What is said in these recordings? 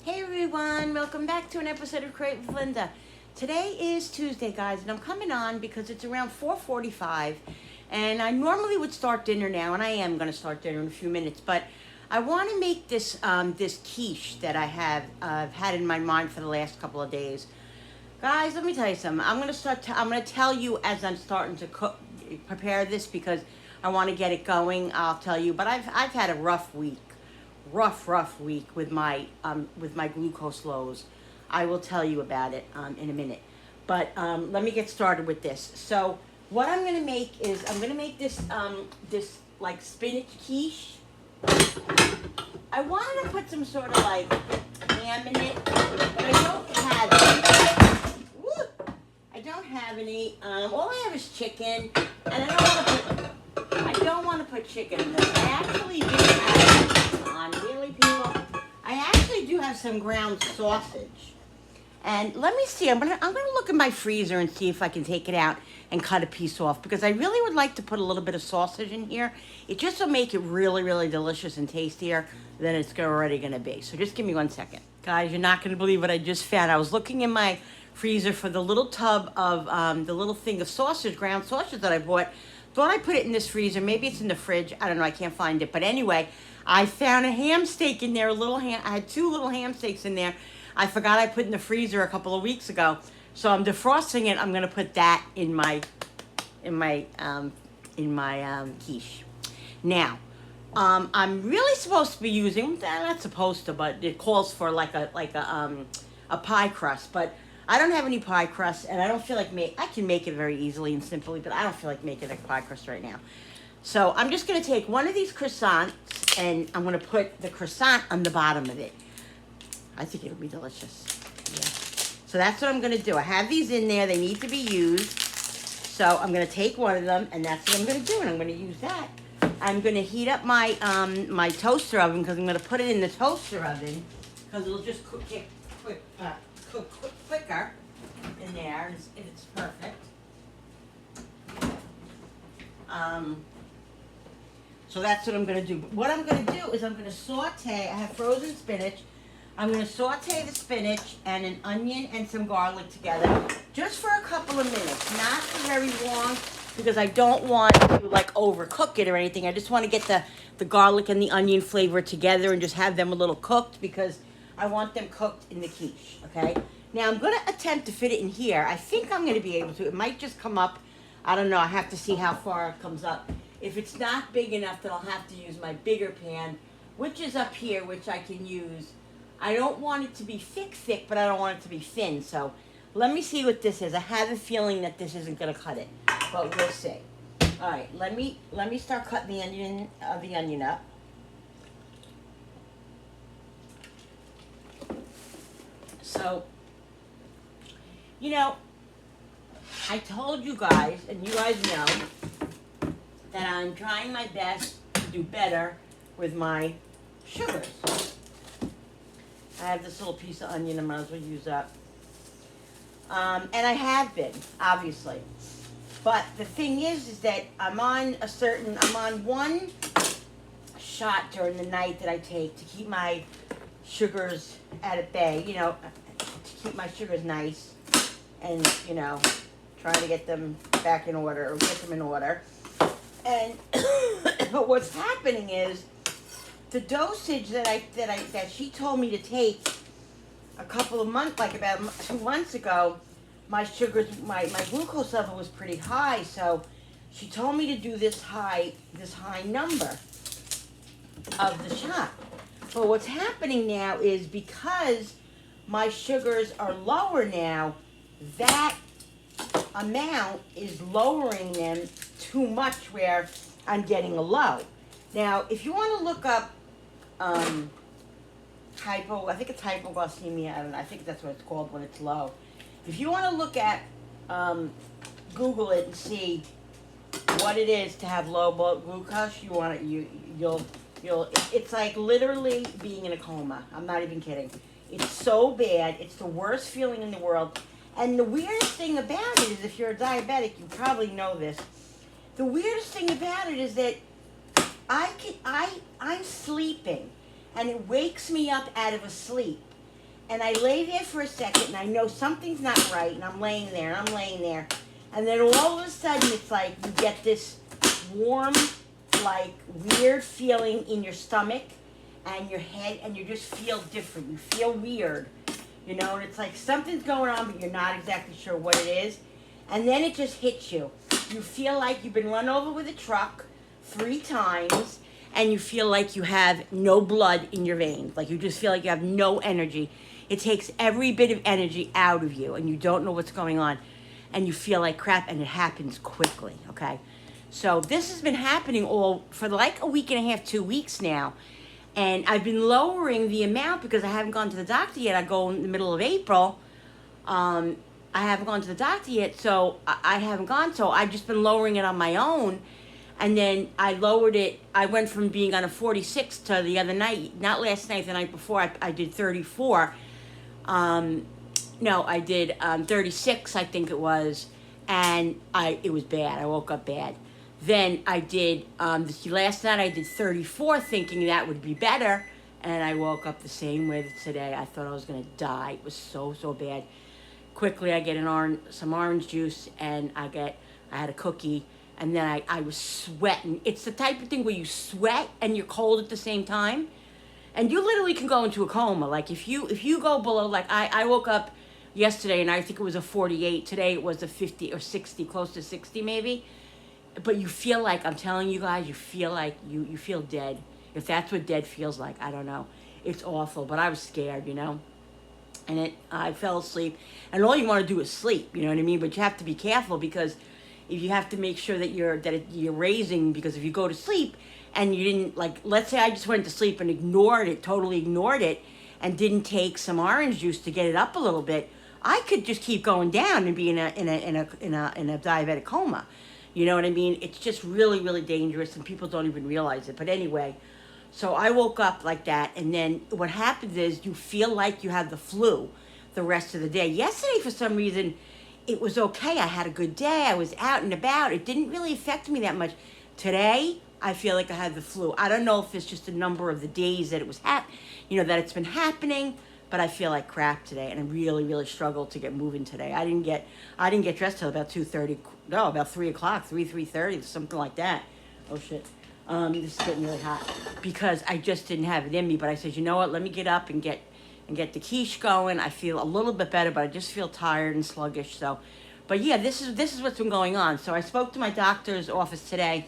Hey everyone, welcome back to an episode of Create with Linda. Today is Tuesday, guys, and I'm coming on because it's around 4:45, and I normally would start dinner now, and I am going to start dinner in a few minutes, but I want to make this this quiche that I have had in my mind for the last couple of days. Guys, let me tell you something. I'm going to I'm going to tell you as I'm starting to prepare this because I want to get it going. I'll tell you, but I've had a rough week. Rough week with my glucose lows. I will tell you about it in a minute. But let me get started with this. So what I'm gonna make is I'm gonna make this this like spinach quiche. I wanted to put some sort of like ham in it, but I don't have any. Woo! I don't have any. All I have is chicken, and I don't want to put chicken in this. I actually do have really, people. I actually do have some ground sausage, and let me see. I'm gonna look in my freezer and see if I can take it out and cut a piece off because I really would like to put a little bit of sausage in here. It just will make it really, really delicious and tastier than it's already gonna be. So just give me 1 second, guys. You're not gonna believe what I just found. I was looking in my freezer for the little tub of the little thing of sausage, ground sausage that I bought. Thought I put it in this freezer. Maybe it's in the fridge. I don't know. I can't find it. But anyway, I found a ham steak in there. I had 2 little ham steaks in there. I forgot I put in the freezer a couple of weeks ago. So I'm defrosting it. I'm gonna put that in my quiche. Now, I'm really supposed to be using. Not supposed to, but it calls for like a pie crust. But I don't have any pie crust, and I don't feel like I can make it very easily and simply, but I don't feel like making a pie crust right now. So I'm just going to take one of these croissants, and I'm going to put the croissant on the bottom of it. I think it'll be delicious. Yeah. So that's what I'm going to do. I have these in there. They need to be used. So I'm going to take one of them, and that's what I'm going to do, and I'm going to use that. I'm going to heat up my my toaster oven because I'm going to put it in the toaster oven because it'll just cook quicker in there if it's perfect. So that's what I'm going to do. But what I'm going to do is I'm going to saute. I have frozen spinach. I'm going to saute the spinach and an onion and some garlic together just for a couple of minutes, not for very long because I don't want to like overcook it or anything. I just want to get the garlic and the onion flavor together and just have them a little cooked because I want them cooked in the quiche, okay? Now I'm going to attempt to fit it in here. I think I'm going to be able to. It might just come up. I don't know. I have to see how far it comes up. If it's not big enough, then I'll have to use my bigger pan, which is up here, which I can use. I don't want it to be thick, but I don't want it to be thin. So let me see what this is. I have a feeling that this isn't going to cut it, but we'll see. All right, let me start cutting the onion up. So, you know, I told you guys, and you guys know, that I'm trying my best to do better with my sugars. I have this little piece of onion I might as well use up. And I have been, obviously. But the thing is that I'm on one shot during the night that I take to keep my sugars at a bay, you know, to keep my sugars nice and, you know, try to get them back in order or get them in order. And but what's happening is the dosage that she told me to take a couple of months, like about 2 months ago, my sugars, my glucose level was pretty high. So she told me to do this high number of the shot. But what's happening now is because my sugars are lower now, that amount is lowering them too much where I'm getting a low. Now, if you want to look up I think it's hypoglycemia, I don't know, I think that's what it's called when it's low. If you want to look at, Google it and see what it is to have low blood glucose, it's like literally being in a coma. I'm not even kidding. It's so bad. It's the worst feeling in the world. And the weirdest thing about it is, if you're a diabetic, you probably know this. The weirdest thing about it is that I'm sleeping, and it wakes me up out of a sleep. And I lay there for a second, and I know something's not right, and I'm laying there, and I'm laying there. And then all of a sudden, it's like you get this warm, like, weird feeling in your stomach and your head, and you just feel different. You feel weird, you know, and it's like something's going on, but you're not exactly sure what it is. And then it just hits you. You feel like you've been run over with a truck 3 times, and you feel like you have no blood in your veins. Like you just feel like you have no energy. It takes every bit of energy out of you, and you don't know what's going on, and you feel like crap, and it happens quickly, okay? So this has been happening all for like a week and a half, 2 weeks now, and I've been lowering the amount because I haven't gone to the doctor yet. I go in the middle of April. I haven't gone to the doctor yet, so I haven't gone, so I've just been lowering it on my own. And then I lowered it. I went from being on a 46 to the other night, not last night, the night before, I did 34. No, I did 36, I think it was, and it was bad. I woke up bad. Then I did, last night I did 34, thinking that would be better, and I woke up the same way today. I thought I was going to die. It was so, so bad. Quickly, I get some orange juice, and I had a cookie, and then I was sweating. It's the type of thing where you sweat and you're cold at the same time. And you literally can go into a coma. Like if you go below, like I woke up yesterday and I think it was a 48. Today it was a 50 or 60, close to 60 maybe. But you feel like, I'm telling you guys, you feel like you feel dead. If that's what dead feels like, I don't know. It's awful, but I was scared, you know. And I fell asleep. And all you want to do is sleep, you know what I mean? But you have to be careful because if you have to make sure that you're raising, because if you go to sleep and you didn't, like, let's say I just went to sleep and totally ignored it, and didn't take some orange juice to get it up a little bit, I could just keep going down and be in a diabetic coma. You know what I mean? It's just really, really dangerous, and people don't even realize it. But anyway, so I woke up like that, and then what happens is you feel like you have the flu the rest of the day. Yesterday, for some reason, it was okay. I had a good day. I was out and about. It didn't really affect me that much. Today, I feel like I had the flu. I don't know if it's just a number of the days that it was that it's been happening, but I feel like crap today, and I really, really struggled to get moving today. I didn't get dressed till about 2:30. No, about 3 o'clock, 3:30, something like that. Oh shit. This is getting really hot because I just didn't have it in me. But I said, you know what? Let me get up and get the quiche going. I feel a little bit better, but I just feel tired and sluggish. So, but yeah, this is what's been going on. So I spoke to my doctor's office today,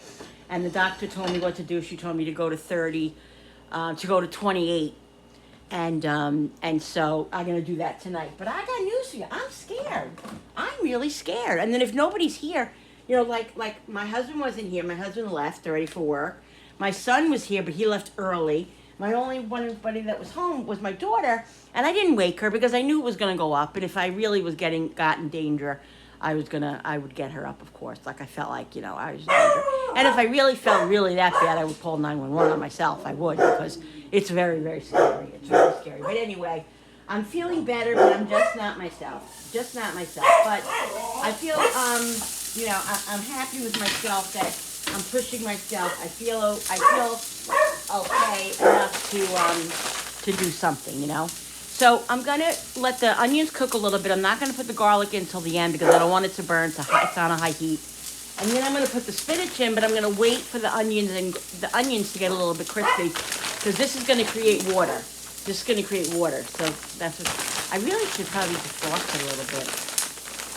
and the doctor told me what to do. She told me to go to 30, to go to 28, and so I'm gonna do that tonight. But I got news for you. I'm scared. I'm really scared. And then if nobody's here, you know, like my husband wasn't here. My husband left already for work. My son was here, but he left early. My only anybody that was home was my daughter, and I didn't wake her because I knew it was going to go up. And if I really was got in danger, I would get her up, of course. Like I felt like, you know, I was in danger. And if I really felt really that bad, I would call 911 on myself. I would, because it's very, very scary. It's very scary. But anyway, I'm feeling better, but I'm just not myself. Just not myself. But I feel, you know, I'm happy with myself that I'm pushing myself. I feel okay enough to do something, you know. So I'm gonna let the onions cook a little bit. I'm not gonna put the garlic in till the end because I don't want it to burn. It's on a high heat. And then I'm gonna put the spinach in, but I'm gonna wait for the onions to get a little bit crispy because this is gonna create water. This is gonna create water. So that's what I really should probably defrost it a little bit.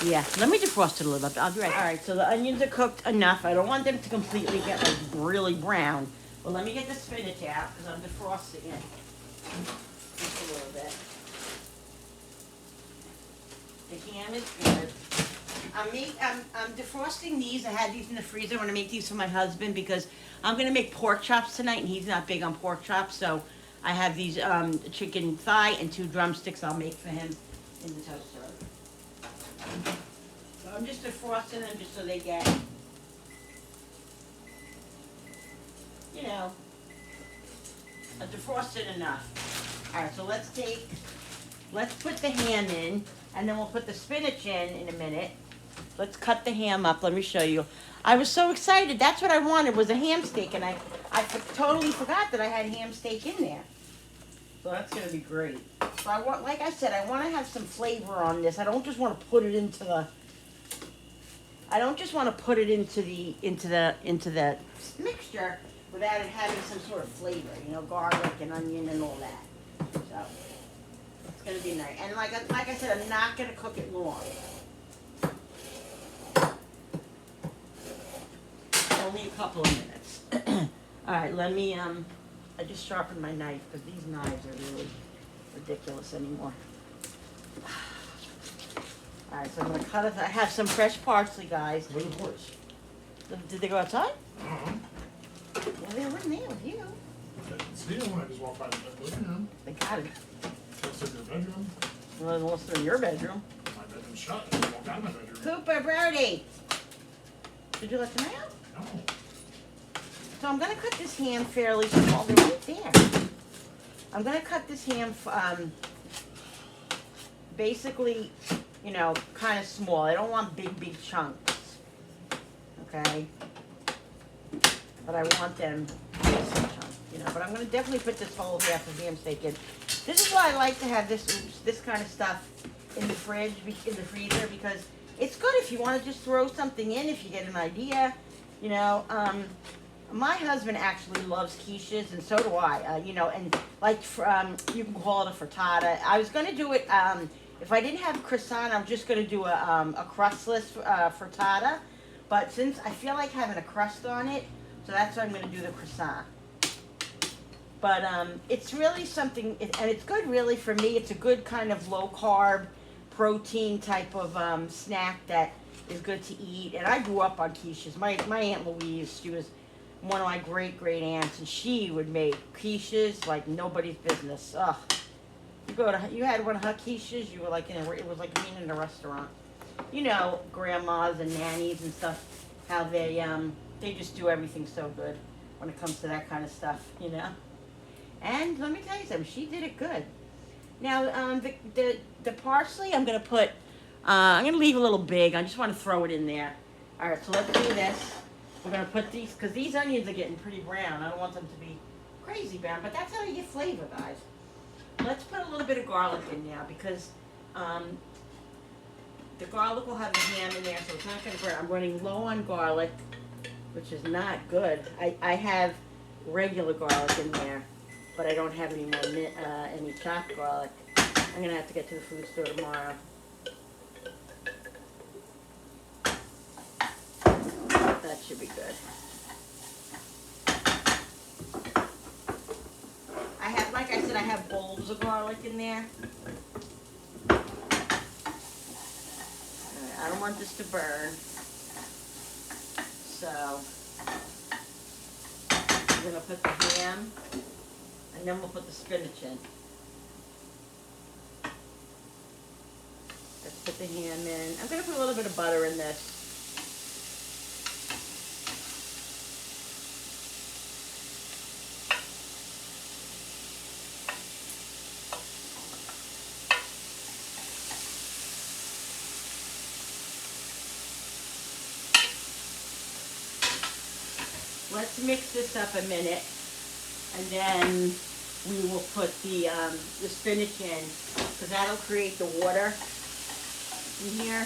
Yeah, let me defrost it a little bit. I'll be right. All right, so the onions are cooked enough. I don't want them to completely get like really brown. Well, let me get the spinach out because I'm defrosting it just a little bit. The ham is good. I'm defrosting these. I had these in the freezer. I'm going to make these for my husband because I'm going to make pork chops tonight, and he's not big on pork chops. So I have these chicken thigh and 2 drumsticks I'll make for him in the toaster. So I'm just defrosting them just so they get, you know, defrosted enough. All right, so let's put the ham in, and then we'll put the spinach in a minute. Let's cut the ham up. Let me show you. I was so excited. That's what I wanted, was a ham steak, and I totally forgot that I had ham steak in there. So that's gonna be great. So I want, like I said, I want to have some flavor on this. I don't just want to put it into the. I don't just want to put it into the mixture without it having some sort of flavor. You know, garlic and onion and all that. So it's gonna be nice. And like I said, I'm not gonna cook it long. Only a couple of minutes. All right, let me. I just sharpened my knife because these knives are really ridiculous anymore. All right, so I'm gonna cut it. I have some fresh parsley, guys. Where are the horse? Did they go outside? Uh-huh. Well, they were in there with you. I didn't see them when I just walked by the bedroom. They got it. Just in your bedroom. Well, unless they're in your bedroom. My bedroom's shut. I walked out of my bedroom. Cooper, Brody. Did you let them out? No. So I'm gonna cut this ham fairly small. They're right there. I'm gonna cut this ham, basically, you know, kind of small. I don't want big chunks. Okay. But I want them decent chunks, you know. But I'm gonna definitely put this whole half of ham steak in. This is why I like to have this kind of stuff in the fridge, in the freezer, because it's good if you want to just throw something in if you get an idea, you know. My husband actually loves quiches, and so do I. You know, and like you can call it a frittata. I was going to do it if I didn't have croissant. I'm just going to do a crustless frittata. But since I feel like having a crust on it, so that's why I'm going to do the croissant. But it's really something, and it's good really for me. It's a good kind of low carb, protein type of snack that is good to eat. And I grew up on quiches. My Aunt Louise, she was one of my great aunts, and she would make quiches like nobody's business. Ugh. You had one of her quiches, you were like it was like being in a restaurant. You know, grandmas and nannies and stuff, how they just do everything so good when it comes to that kind of stuff, you know. And let me tell you something, she did it good. Now the parsley I'm gonna put. I'm gonna leave a little big. I just want to throw it in there. All right, so let's do this. We're going to put these, because these onions are getting pretty brown. I don't want them to be crazy brown, but that's how you get flavor, guys. Let's put a little bit of garlic in now, because the garlic will have the ham in there, so it's not going to burn. I'm running low on garlic, which is not good. I have regular garlic in there, but I don't have any more any chopped garlic. I'm going to have to get to the food store tomorrow. That should be good. I have, like I said, I have bulbs of garlic in there. I don't want this to burn. So, I'm going to put the ham, and then we'll put the spinach in. Let's put the ham in. I'm going to put a little bit of butter in this. Let's mix this up a minute, and then we will put the spinach in, because that'll create the water in here,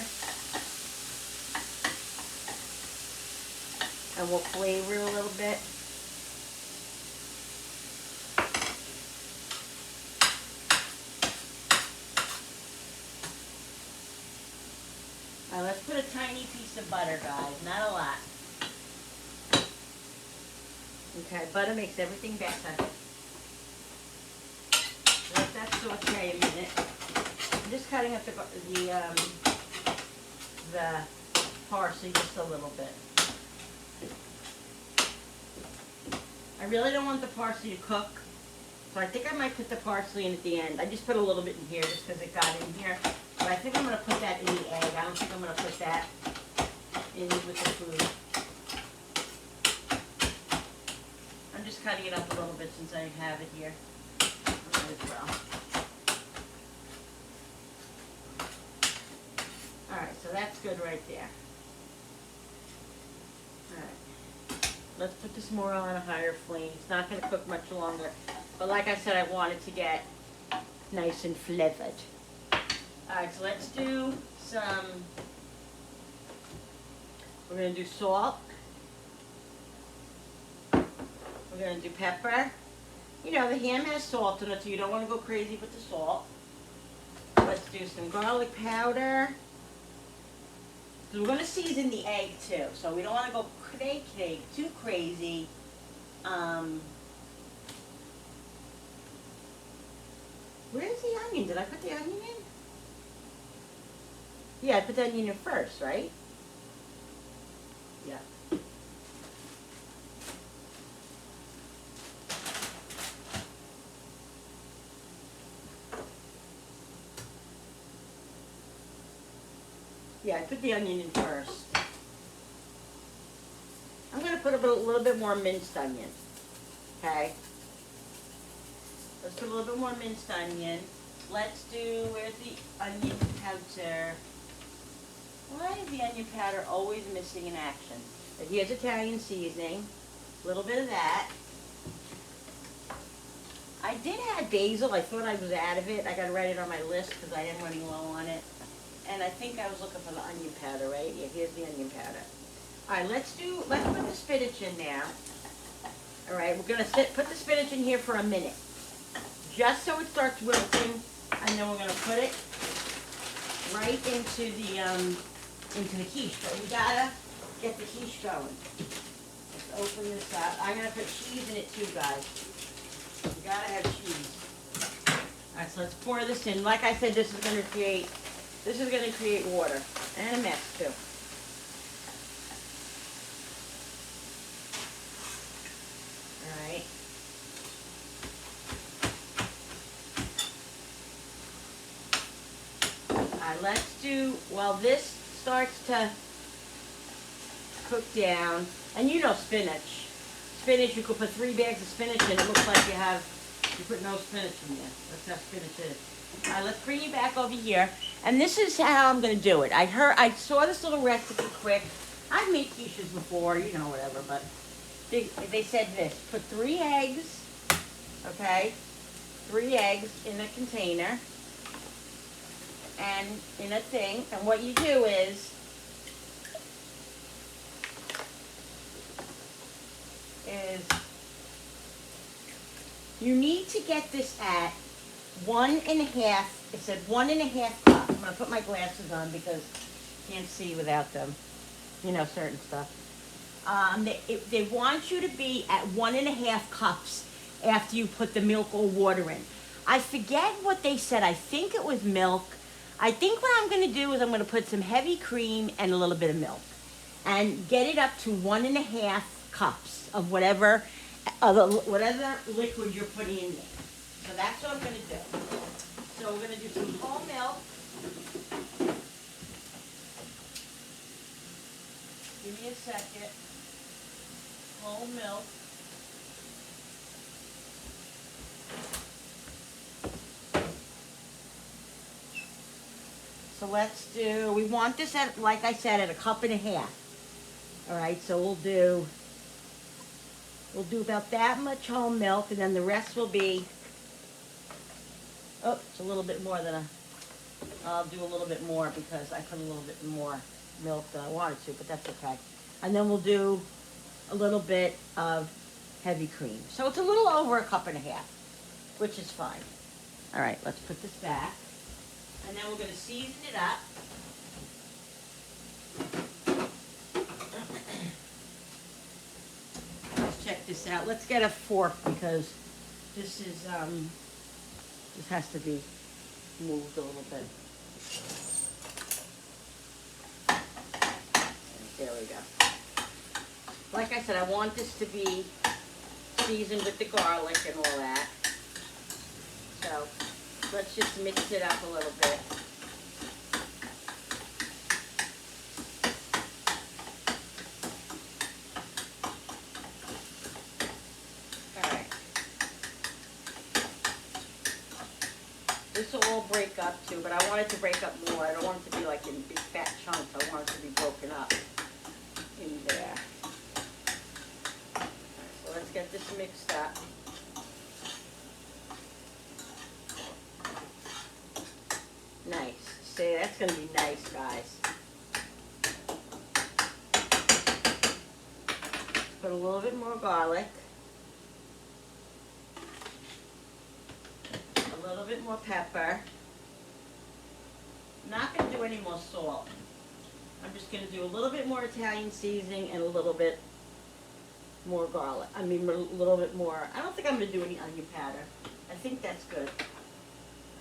and we'll flavor it a little bit. Now let's put a tiny piece of butter, guys, not a lot. Okay, butter makes everything better. Let that saute a minute. I'm just cutting up the parsley just a little bit. I really don't want the parsley to cook, so I think I might put the parsley in at the end. I just put a little bit in here just because it got in here. But I think I'm going to put that in the egg. I don't think I'm going to put that in with the food. I'm just cutting it up a little bit since I have it here. Might as well. Alright, so that's good right there. Alright. let's put this more on a higher flame. It's not going to cook much longer. But like I said, I want it to get nice and flavored. Alright, so let's do some, we're going to do salt. We're going to do pepper. You know, the ham has salt in it, so you don't want to go crazy with the salt. Let's do some garlic powder. So we're going to season the egg too, so we don't want to go too crazy. Where's the onion? Did I put the onion in? Yeah, I put the onion in first, right? Yeah. Yeah, I put the onion in first. I'm going to put a little bit more minced onion. Okay? Let's put a little bit more minced onion. Let's do, where's the onion powder? Why is the onion powder always missing in action? But here's Italian seasoning. A little bit of that. I did add basil. I thought I was out of it. I got to write it on my list because I am running low on it. And I think I was looking for the onion powder, right? Yeah, here's the onion powder. All right, let's put the spinach in now. All right, we're gonna put the spinach in here for a minute, just so it starts wilting, and then we're gonna put it right into the quiche. But we gotta get the quiche going. Let's open this up. I'm gonna put cheese in it too, guys. We gotta have cheese. All right, so let's pour this in. Like I said, this is gonna create water and a mess too. All right. Let's do, while this starts to cook down, and you know spinach. Spinach, you could put 3 bags of spinach in, it looks like you put no spinach in there. That's how spinach is. All right, let's bring you back over here. And this is how I'm going to do it. I saw this little recipe quick. I've made quiches before, you know, whatever, but they said this. Put 3 eggs, okay? 3 eggs in a container and in a thing. And what you do is you need to get this at 1.5. It said 1.5 cups. I'm going to put my glasses on because I can't see without them. You know, certain stuff. They want you to be at 1.5 cups after you put the milk or water in. I forget what they said. I think it was milk. I think what I'm going to do is I'm going to put some heavy cream and a little bit of milk. And get it up to 1.5 cups of whatever liquid you're putting in there. So that's what I'm going to do. So we're going to do some whole milk. Give me a second. Whole milk. So let's do, we want this at, like I said, at 1.5 cups. All right, so we'll do about that much whole milk, and then the rest will be, oh, it's a little bit more than I'll do a little bit more because I put a little bit more milk than I wanted to, but that's okay. And then we'll do a little bit of heavy cream. So it's a little over 1.5 cups, which is fine. All right, let's put this back. And then we're going to season it up. Let's check this out. Let's get a fork because this is this has to be moved a little bit. There we go. Like I said, I want this to be seasoned with the garlic and all that. So let's just mix it up a little bit. All right. This will all break up too, but I want it to break up more. I don't want it to be like in big fat chunks. I want it to be broken up in there. So let's get this mixed up. Nice. See, that's going to be nice, guys. Put a little bit more garlic. A little bit more pepper. Not going to do any more salt. I'm just going to do a little bit more Italian seasoning and a little bit more garlic. I mean, a little bit more. I don't think I'm going to do any onion powder. I think that's good.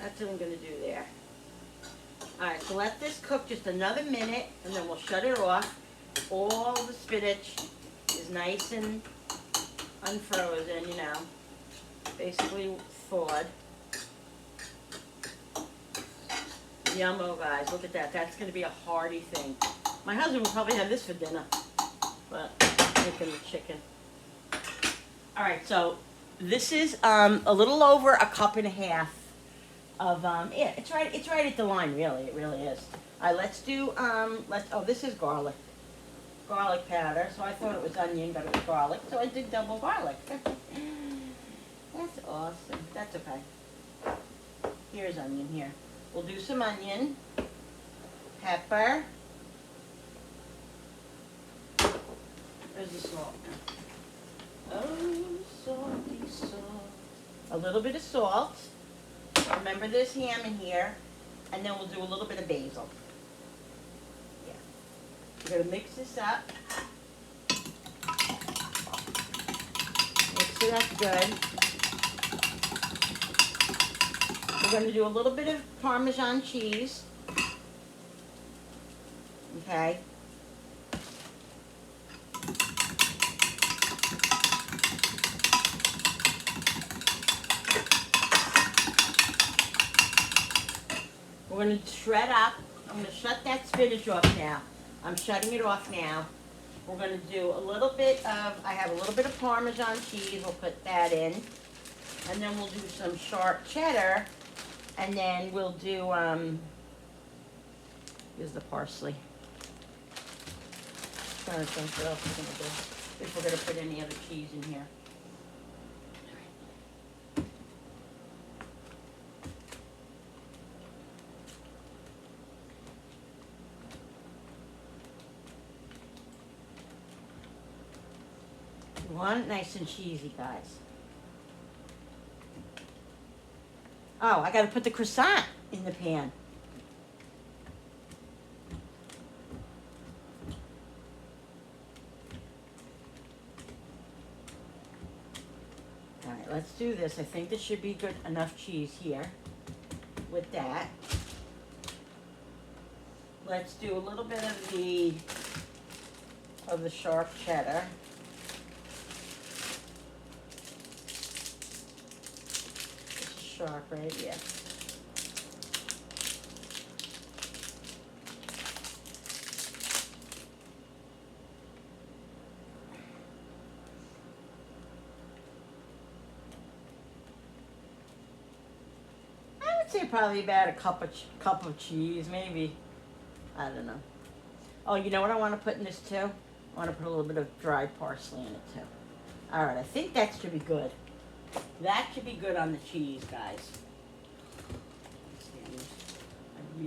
That's what I'm going to do there. Alright, so let this cook just another minute, and then we'll shut it off. All the spinach is nice and unfrozen, you know, basically thawed. Yummo, guys, look at that. That's going to be a hearty thing. My husband will probably have this for dinner, but I'm making the chicken. Alright, so this is a little over a cup and a half of yeah, it's right at the line, really. It really is. All right, let's do oh, this is garlic powder. So I thought it was onion, but it was garlic, so I did double garlic. That's awesome. That's okay. Here's onion here. We'll do some onion, pepper. There's the salt. Oh, salty salt. A little bit of salt. Remember there's ham in here, and then we'll do a little bit of basil. Yeah. We're going to mix this up. Mix it up good. We're going to do a little bit of Parmesan cheese. Okay. We're going to shred up. I'm going to shut that spinach off now. I'm shutting it off now. We're going to do a little bit of, I have a little bit of Parmesan cheese. We'll put that in. And then we'll do some sharp cheddar. And then we'll do, here's the parsley. I'm trying to think what else we're going to do. If we're going to put any other cheese in here. We want it nice and cheesy, guys. Oh, I got to put the croissant in the pan. All right, let's do this. I think this should be good enough cheese here with that. Let's do a little bit of the sharp cheddar. Sharp, right? Yeah. I would say probably about a cup of cheese, maybe. I don't know. Oh, you know what I want to put in this too? I want to put a little bit of dried parsley in it too. All right, I think that should be good. That should be good on the cheese, guys. I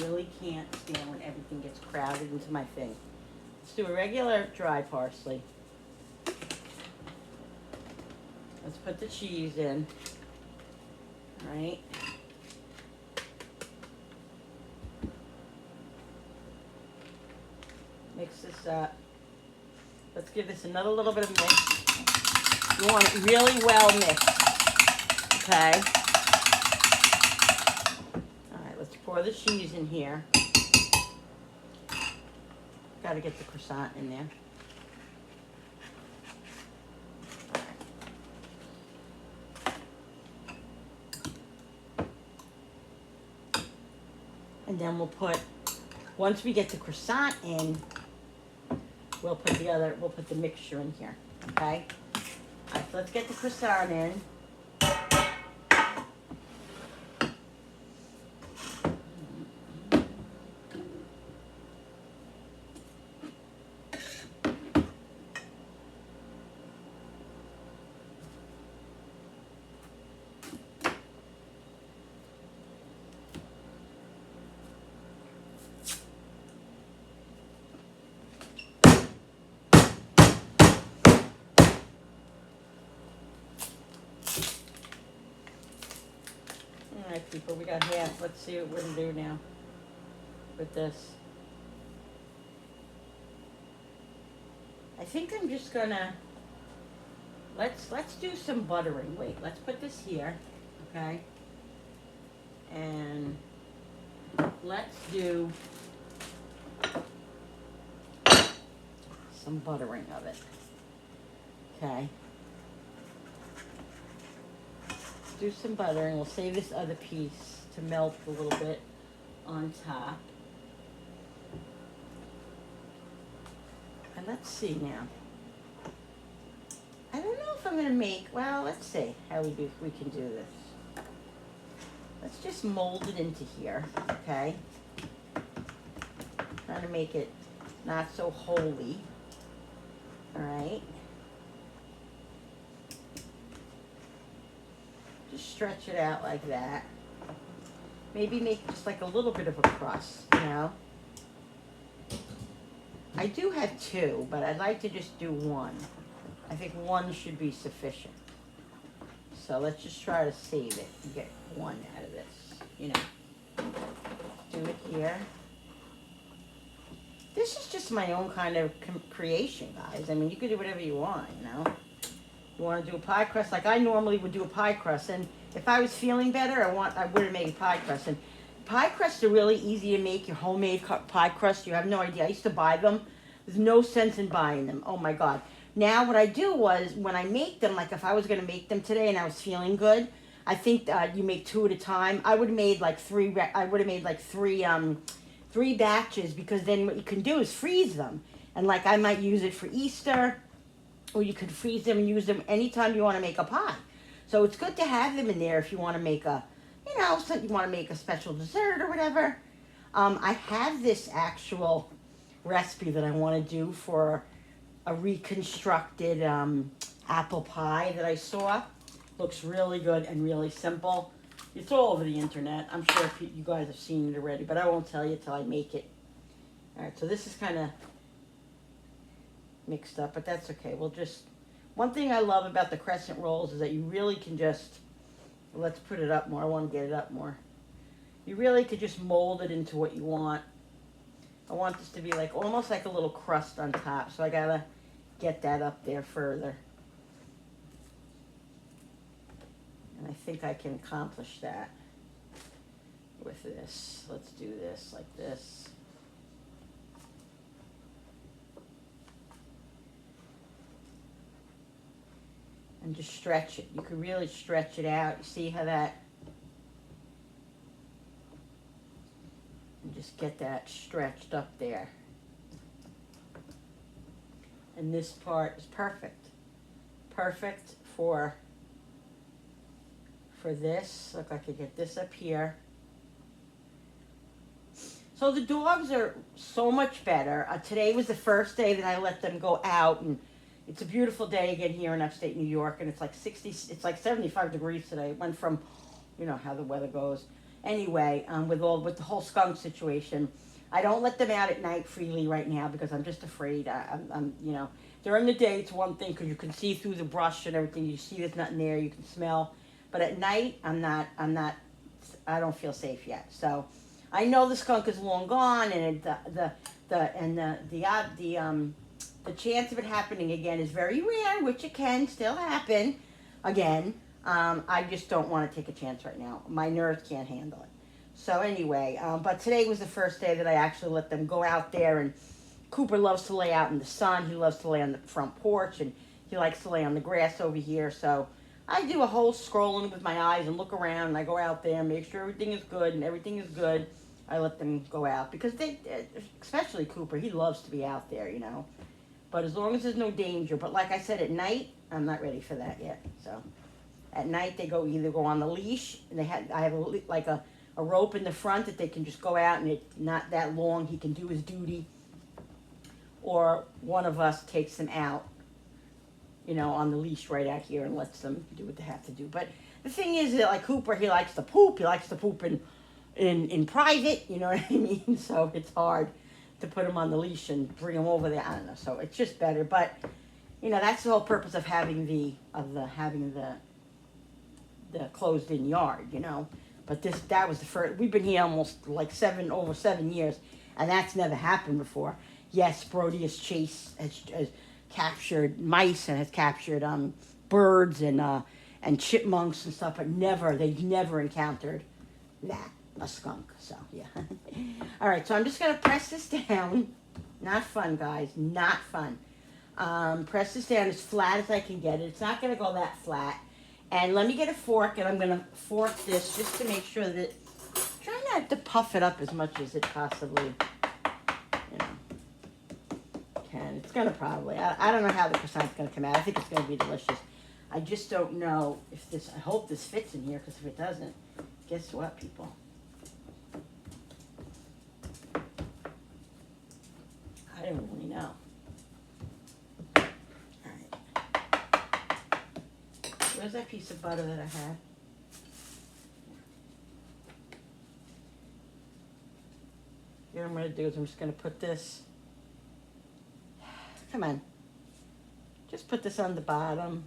really can't stand when everything gets crowded into my thing. Let's do a regular dry parsley. Let's put the cheese in. All right. Mix this up. Let's give this another little bit of mix. You want it really well mixed. Okay. All right, let's pour the cheese in here. Got to get the croissant in there. And then we'll put, once we get the croissant in, we'll put the mixture in here. Okay. All right, so let's get the croissant in. Alright, people, we got half. Let's see what we're gonna do now with this. I think I'm just gonna, let's do some buttering. Wait, let's put this here, okay? And let's do some buttering of it, okay? Do some buttering. We'll save this other piece to melt a little bit on top. And let's see now. I don't know if I'm gonna make, well, let's see how we can do this. Let's just mold it into here, okay? Trying to make it not so holy. All right. Just stretch it out like that. Maybe make just like a little bit of a crust, you know? I do have two, but I'd like to just do one. I think one should be sufficient. So let's just try to save it and get one out of this, you know. Do it here. This is just my own kind of creation, guys. I mean, you can do whatever you want, you know. You want to do a pie crust, like I normally would do a pie crust, and if I was feeling better, I would have made a pie crust. And pie crusts are really easy to make. Your homemade pie crust, you have no idea. I used to buy them. There's no sense in buying them. Oh my God. Now what I do was when I make them, like if I was going to make them today and I was feeling good, I think you make two at a time. I would have made like three. I would have made like three batches, because then what you can do is freeze them. And like I might use it for Easter, or you could freeze them and use them anytime you want to make a pie. So it's good to have them in there if you want to make a, you know, so you want to make a special dessert or whatever. I have this actual recipe that I want to do for a reconstructed apple pie that I saw. Looks really good and really simple. It's all over the internet. I'm sure you guys have seen it already, but I won't tell you till I make it. All right, so this is kind of mixed up, but that's okay. We'll just, one thing I love about the crescent rolls is that you really can just, let's put it up more. I want to get it up more. You really could just mold it into what you want. I want this to be like almost like a little crust on top, so I gotta get that up there further. And I think I can accomplish that with this. Let's do this like this. And just stretch it. You can really stretch it out. You see how that, and just get that stretched up there. And this part is perfect. Perfect for this. Look, I could get this up here. So the dogs are so much better. Today was the first day that I let them go out, and it's a beautiful day again here in upstate New York, and it's like 75 degrees today. It went from, you know how the weather goes. Anyway, with the whole skunk situation, I don't let them out at night freely right now because I'm just afraid. I'm you know, during the day it's one thing because you can see through the brush and everything. You see there's nothing there. You can smell. But at night, I don't feel safe yet. So I know the skunk is long gone, and the chance of it happening again is very rare, which it can still happen again. I just don't want to take a chance right now. My nerves can't handle it. So anyway, but today was the first day that I actually let them go out there, and Cooper loves to lay out in the sun. He loves to lay on the front porch, and he likes to lay on the grass over here. So I do a whole scrolling with my eyes and look around, and I go out there and make sure everything is good, and everything is good. I let them go out because they, especially Cooper, he loves to be out there, you know. But as long as there's no danger. But like I said, at night, I'm not ready for that yet. So at night, they either go on the leash, and I have like a rope in the front that they can just go out, and it's not that long. He can do his duty. Or one of us takes them out, you know, on the leash right out here and lets them do what they have to do. But the thing is that, like Cooper, he likes to poop. He likes to poop in private, you know what I mean? So it's hard to put him on the leash and bring him over there. I don't know. So it's just better. But, you know, that's the whole purpose of having the closed-in yard, you know. But that was the first. We've been here almost like over 7 years, and that's never happened before. Yes, Brody has captured mice and has captured birds and chipmunks and stuff, but they've never encountered a skunk. So yeah. All right, so I'm just gonna press this down. Not fun, guys. Not fun. Press this down as flat as I can get it. It's not gonna go that flat. And let me get a fork, and I'm gonna fork this just to make sure that. Try not to puff it up as much as it possibly, can. It's gonna probably. I don't know how the croissant's gonna come out. I think it's gonna be delicious. I just don't know if this. I hope this fits in here, because if it doesn't, guess what, people? I don't really know. Where's that piece of butter that I had? What I'm going to do is I'm just going to put this, come on, just put this on the bottom.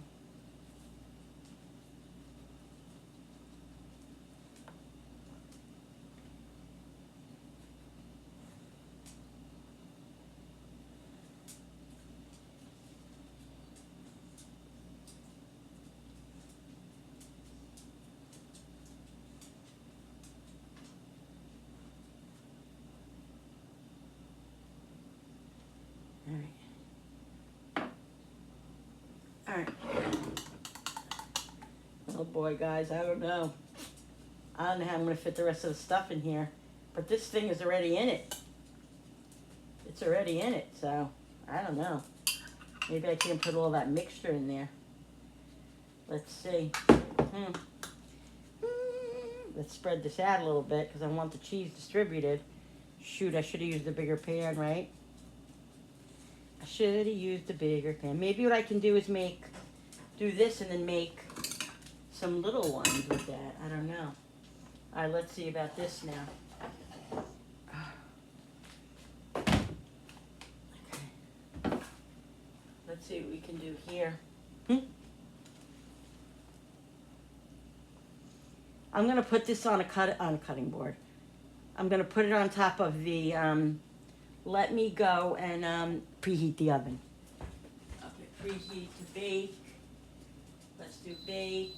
All right. Oh boy, guys, I don't know. I don't know how I'm going to fit the rest of the stuff in here. But this thing is already in it. It's already in it, so I don't know. Maybe I can't put all that mixture in there. Let's see. Let's spread this out a little bit because I want the cheese distributed. Shoot, I should have used a bigger pan, right? I should have used a bigger pan. Maybe what I can do is do this and then make some little ones with that. I don't know. All right, let's see about this now. Okay. Let's see what we can do here. I'm gonna put this on a cutting board. I'm gonna put it on top of the. Let me go and preheat the oven. Okay, preheat to bake. Let's do bake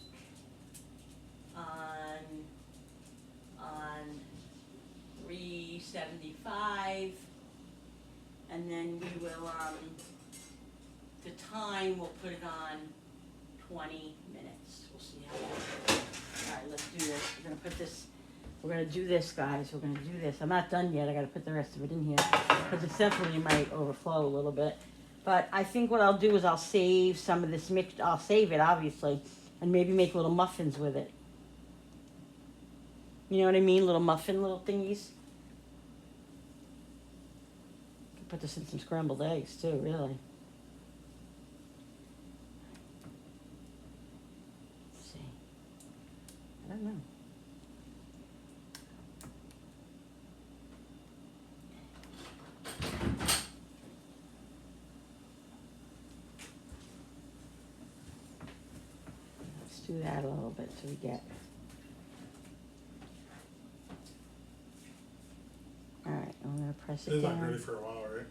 on 375, and then we will the time we'll put it on 20 minutes. We'll see how that goes. All right, let's do this. We're gonna put this. We're gonna do this, guys. We're gonna do this. I'm not done yet. I gotta put the rest of it in here because it definitely might overflow a little bit. But I think what I'll do is I'll save some of this mix. I'll save it, obviously, and maybe make little muffins with it. You know what I mean? Little thingies. Could put this in some scrambled eggs too, really. Let's see. I don't know. Do that a little bit so we get. All right, I'm gonna press it It's down. not ready for a while, right?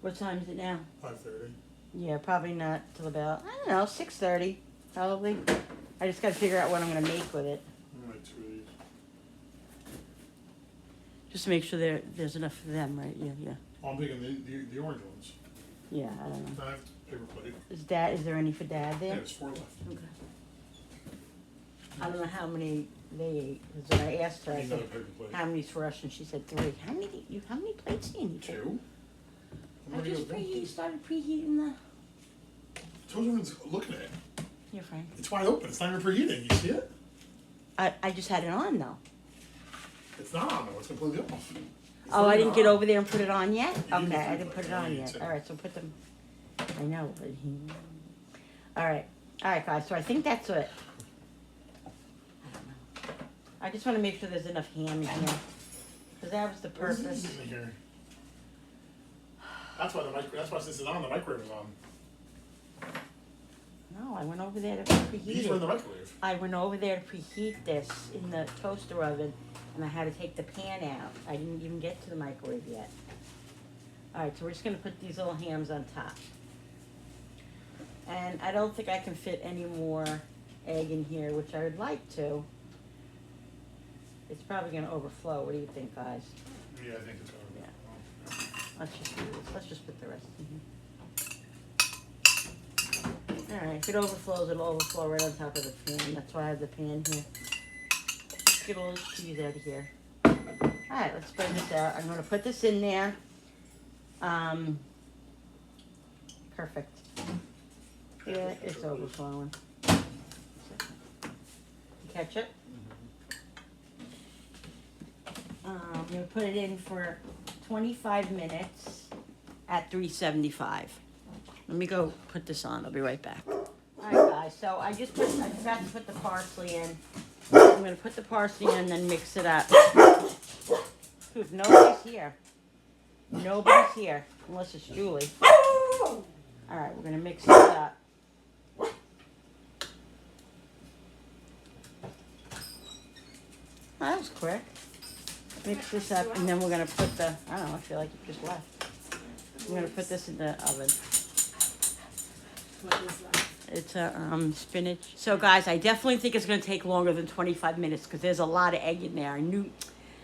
What time is it now? 5:30. Yeah, probably not till about, I don't know, 6:30 probably. I just gotta figure out what I'm gonna make with it. I'm gonna make 2 of these. Just to make sure there's enough for them, right? Yeah. Oh, I'm thinking the orange ones. Yeah, I don't know. I have paper plate. Is there any for Dad there? Yeah, there's 4 left. Okay. I don't know how many they ate, because when I asked her, I Another said, paper plate. how many's for us, and she said 3. How many plates do you need? 2? I just started preheating the. Told everyone's looking at it. Here, Frank. It's wide open. It's not even preheating. You see it? I just had it on though. It's not on though. It's completely off. It's Oh, I really didn't not get on. over there and put it on yet? didn't Okay, put I it didn't on. put it You on need yet. to. All right, so put them. I know, but all right, guys. So I think that's it. I don't know. I just want to make sure there's enough ham in here, because that was the What is purpose. this in here? That's why this is on. The microwave is on. No, I went over there to preheat These are in the it. microwave. I went over there to preheat this in the toaster oven, and I had to take the pan out. I didn't even get to the microwave yet. All right, so we're just gonna put these little hams on top. And I don't think I can fit any more egg in here, which I would like to. It's probably gonna overflow. What do you think, guys? Yeah, I think it's over. Yeah. Let's just do this. Let's just put the rest in here. All right, if it overflows, it'll overflow right on top of the pan. That's why I have the pan here. Let's get all this cheese out of here. All right, let's spread this out. I'm gonna put this in there. Perfect. Yeah, it's overflowing. Catch it. I'm gonna put it in for 25 minutes at 375. Let me go put this on. I'll be right back. All right, guys. So I forgot to put the parsley in. I'm gonna put the parsley in and then mix it up. Dude, nobody's here. Nobody's here unless it's Julie. All right, we're gonna mix this up. That was quick. Mix this up, and then we're gonna put the, I don't know, I feel like it just left. I'm gonna put this in the oven. What is that? It's a spinach. So guys, I definitely think it's gonna take longer than 25 minutes because there's a lot of egg in there.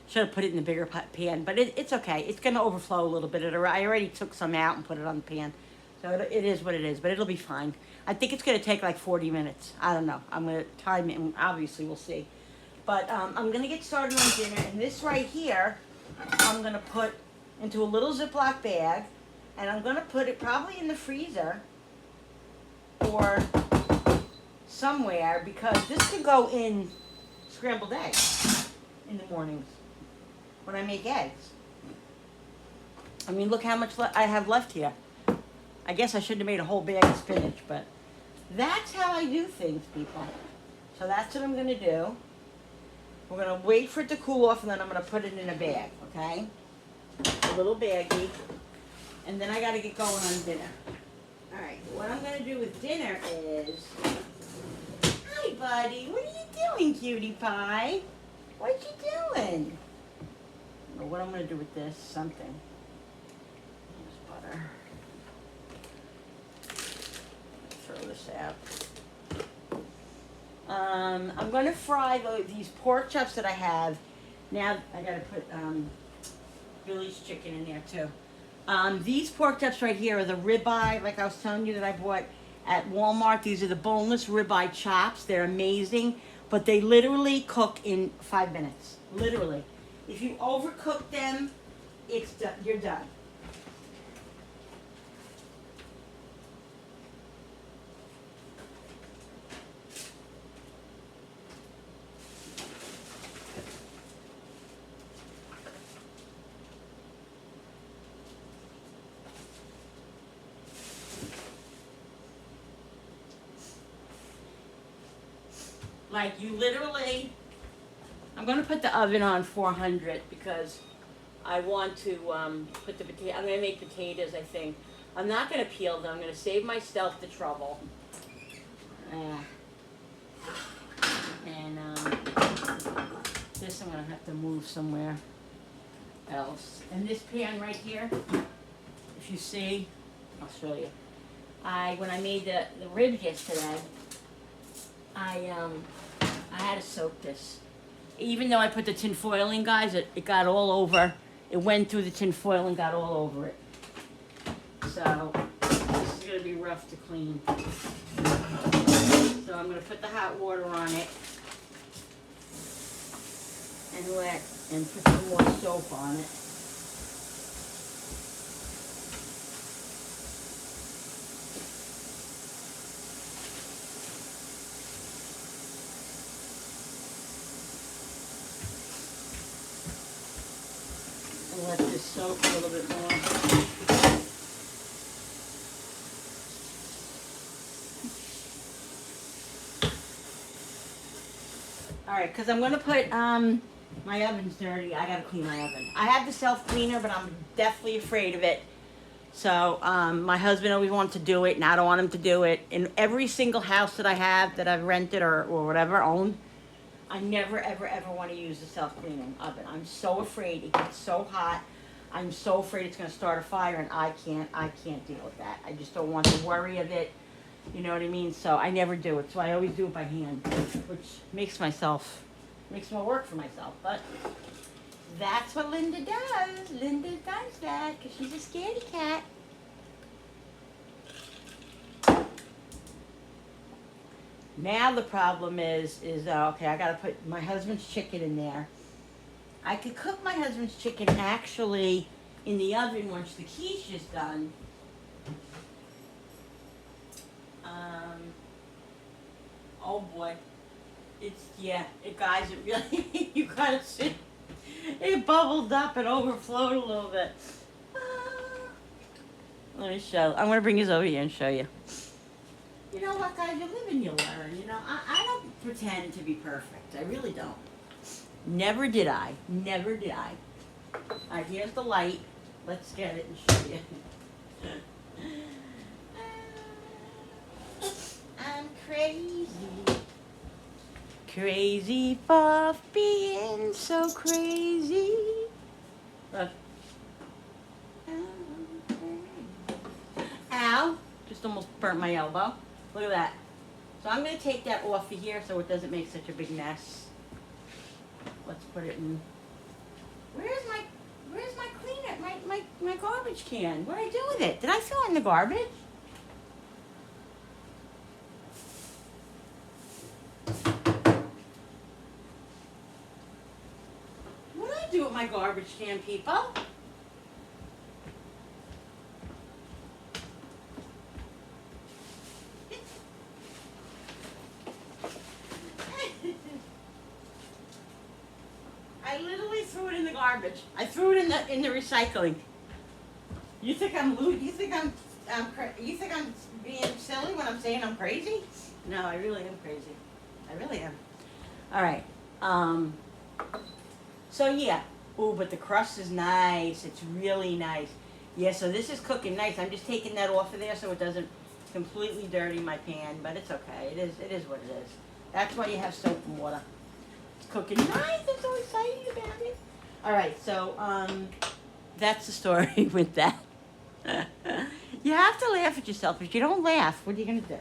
Should have put it in a bigger pan, but it's okay. It's gonna overflow a little bit. I already took some out and put it on the pan. So it is what it is, but it'll be fine. I think it's gonna take like 40 minutes. I don't know. I'm gonna time it, and obviously we'll see. But I'm gonna get started on dinner, and this right here, I'm gonna put into a little Ziploc bag, and I'm gonna put it probably in the freezer or somewhere because this can go in scrambled eggs in the mornings when I make eggs. I mean, look how much I have left here. I guess I shouldn't have made a whole bag of spinach, but that's how I do things, people. So that's what I'm gonna do. We're gonna wait for it to cool off, and then I'm gonna put it in a bag, okay? A little baggie. And then I gotta get going on dinner. All right, what I'm gonna do with dinner is... Hi, buddy. What are you doing, cutie pie? What you doing? I don't know what I'm gonna do with this. Something. There's butter. Throw this out. I'm going to fry these pork chops that I have. Now I got to put Billy's chicken in there too. These pork chops right here are the ribeye, like I was telling you that I bought at Walmart. These are the boneless ribeye chops. They're amazing, but they literally cook in 5 minutes. Literally. If you overcook them, it's done. You're done. Like you literally, I'm going to put the oven on 400 because I want to put the potato, I'm going to make potatoes, I think. I'm not going to peel them. I'm going to save myself the trouble. And this I'm going to have to move somewhere else. And this pan right here, if you see, I'll show you. When I made the ribs yesterday, I had to soak this. Even though I put the tin foil in, guys, it got all over. It went through the tin foil and got all over it. So this is gonna be rough to clean. So I'm gonna put the hot water on it and put some more soap on it. Let this soak a little bit more. All right, because I'm going to put, my oven's dirty. I got to clean my oven. I have the self-cleaner, but I'm definitely afraid of it So my husband always wants to do it, and I don't want him to do it. In every single house that I have that I've rented or whatever owned, I never ever ever want to use the self-cleaning oven. I'm so afraid it gets so hot. I'm so afraid it's going to start a fire, and I can't deal with that. I just don't want the worry of it. You know what I mean? So I never do it. So I always do it by hand, which makes more work for myself. But that's what Linda does. Linda does that because she's a scaredy cat. Now the problem is okay, I gotta put my husband's chicken in there. I could cook my husband's chicken actually in the oven once the quiche is done. Oh boy. Guys, it really, you gotta see, it bubbled up and overflowed a little bit. Let me show, I'm gonna bring this over here and show you. You know what, guys, you live and you learn, you know, I don't pretend to be perfect, I really don't. Never did I. Alright, here's the light, let's get it and show you. I'm crazy for being so crazy. Look. Ow, just almost burnt my elbow. Look at that. So I'm going to take that off of here so it doesn't make such a big mess. Let's put it in. Where's my cleaner? My garbage can. What did I do with it? Did I throw it in the garbage? What did I do with my garbage can, people? I literally threw it in the garbage. I threw it in the recycling. You think I'm being silly when I'm saying I'm crazy? No, I really am crazy. I really am. All right. So yeah. Ooh, but the crust is nice. It's really nice. Yeah. So this is cooking nice. I'm just taking that off of there so it doesn't completely dirty my pan. But it's okay. It is what it is. That's why you have soap and water. Cooking nice. I'm so excited about it. All right, so that's the story with that. You have to laugh at yourself. If you don't laugh, what are you gonna do?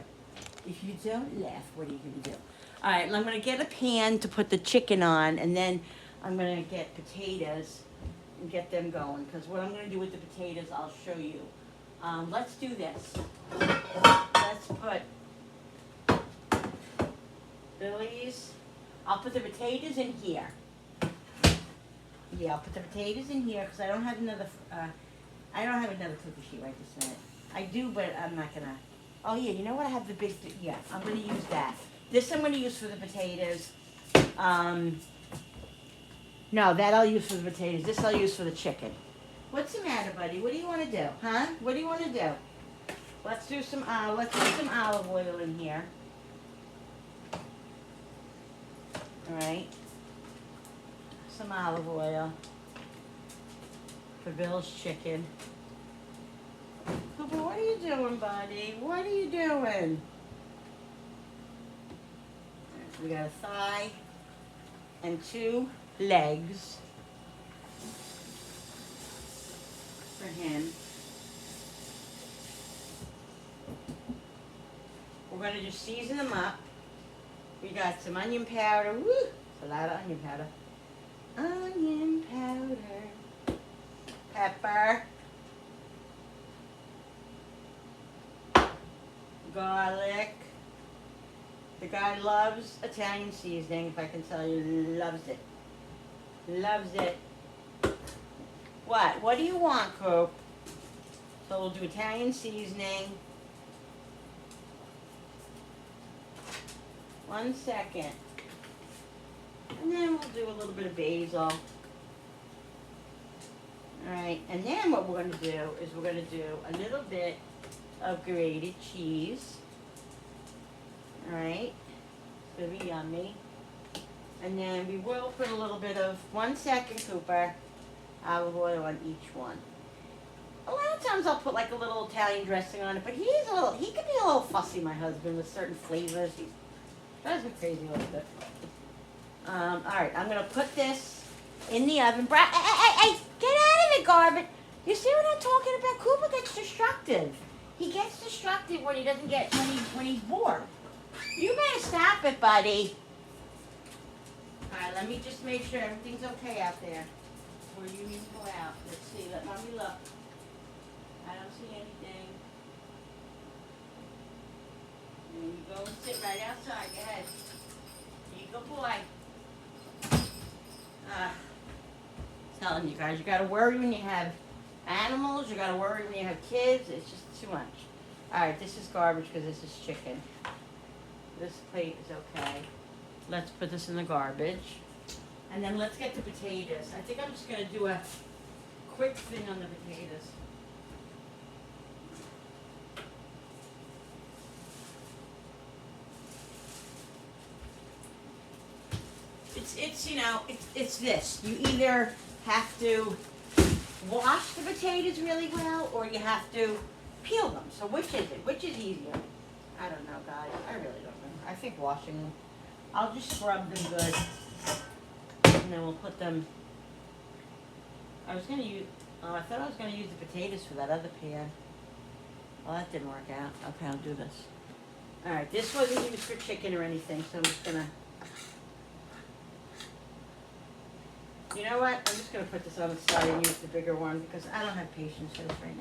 If you don't laugh, what are you gonna do? All right, and I'm gonna get a pan to put the chicken on, and then I'm gonna get potatoes and get them going. Because what I'm gonna do with the potatoes, I'll show you. Let's do this. Let's put Billy's. I'll put the potatoes in here. Yeah, I'll put the potatoes in here because I don't have another cookie sheet right this minute. I do, but I'm not gonna. Oh yeah, you know what? I have the big. Yeah, I'm gonna use that. This I'm gonna use for the potatoes. No, that I'll use for the potatoes. This I'll use for the chicken. What's the matter, buddy? What do you want to do? Huh? What do you want to do? Let's do some olive oil in here. All right. Some olive oil for Bill's chicken. Cooper, what are you doing, buddy? What are you doing? We got a thigh and 2 legs for him. We're going to just season them up. We got some onion powder. Woo! It's a lot of onion powder. Onion powder. Pepper. Garlic. The guy loves Italian seasoning, if I can tell you. Loves it. Loves it. What? What do you want, Coop? So we'll do Italian seasoning. 1 second. And then we'll do a little bit of basil. Alright, and then what we're going to do is we're going to do a little bit of grated cheese. Alright, it's going to be yummy. And then we will put a little bit of, 1 second, Cooper, olive oil on each one. A lot of times I'll put like a little Italian dressing on it, but he can be a little fussy, my husband, with certain flavors. He drives me crazy a little bit. All right, I'm gonna put this in the oven. Hey, get out of it, garbage. You see what I'm talking about? Cooper gets destructive. He gets destructive when he doesn't get, when he's bored. You better stop it, buddy. All right, let me just make sure everything's okay out there before you need to go out. Let's see, let mommy look. I don't see anything. There you go and sit right outside. Go ahead. There you go, boy. Telling you guys, you gotta worry when you have animals. You gotta worry when you have kids. It's just too much. All right, this is garbage because this is chicken. This plate is okay. Let's put this in the garbage. And then let's get the potatoes. I think I'm just gonna do a quick thing on the potatoes. It's this. You either have to wash the potatoes really well or you have to peel them. So which is it? Which is easier? I don't know, guys. I really don't know. I think washing them. I'll just scrub them good. And then we'll put them... I thought I was going to use the potatoes for that other pan. Well, that didn't work out. Okay, I'll do this. Alright, this wasn't used for chicken or anything, so I'm just going to... You know what? I'm just going to put this on the side and use the bigger one because I don't have patience for this right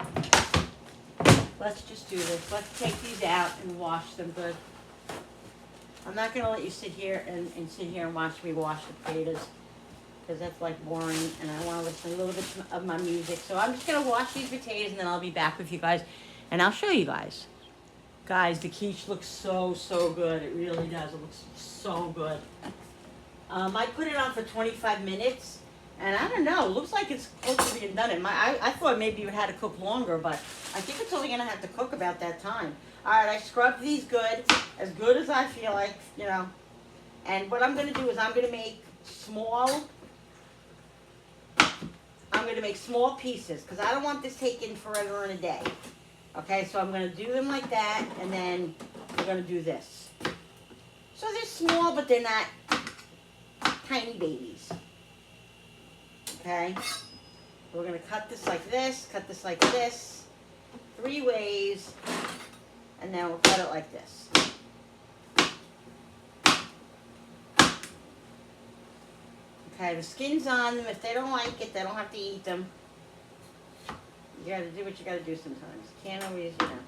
now. Let's just do this. Let's take these out and wash them good. I'm not going to let you sit here and watch me wash the potatoes because that's like boring and I want to listen to a little bit of my music. So I'm just going to wash these potatoes and then I'll be back with you guys and I'll show you guys. Guys, the quiche looks so good. It really does. It looks so good. I put it on for 25 minutes, and I don't know. It looks like it's close to being done. I thought maybe you had to cook longer, but I think it's only going to have to cook about that time. All right, I scrubbed these good as I feel like, you know. And what I'm going to do is I'm going to make small pieces, because I don't want this taking forever and a day. Okay, so I'm going to do them like that, and then we're going to do this. So they're small, but they're not tiny babies. Okay? We're going to cut this like this, 3 ways, and then we'll cut it like this. Okay, the skin's on them. If they don't like it, they don't have to eat them. You got to do what you got to do sometimes. Can't always, you know.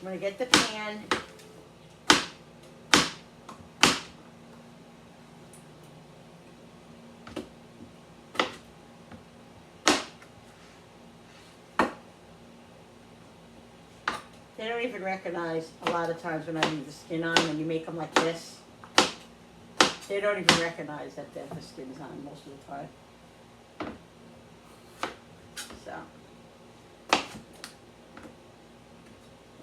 I'm going to get the pan. They don't even recognize a lot of times when I leave the skin on, when you make them like this. They don't even recognize that the skin's on most of the time. So.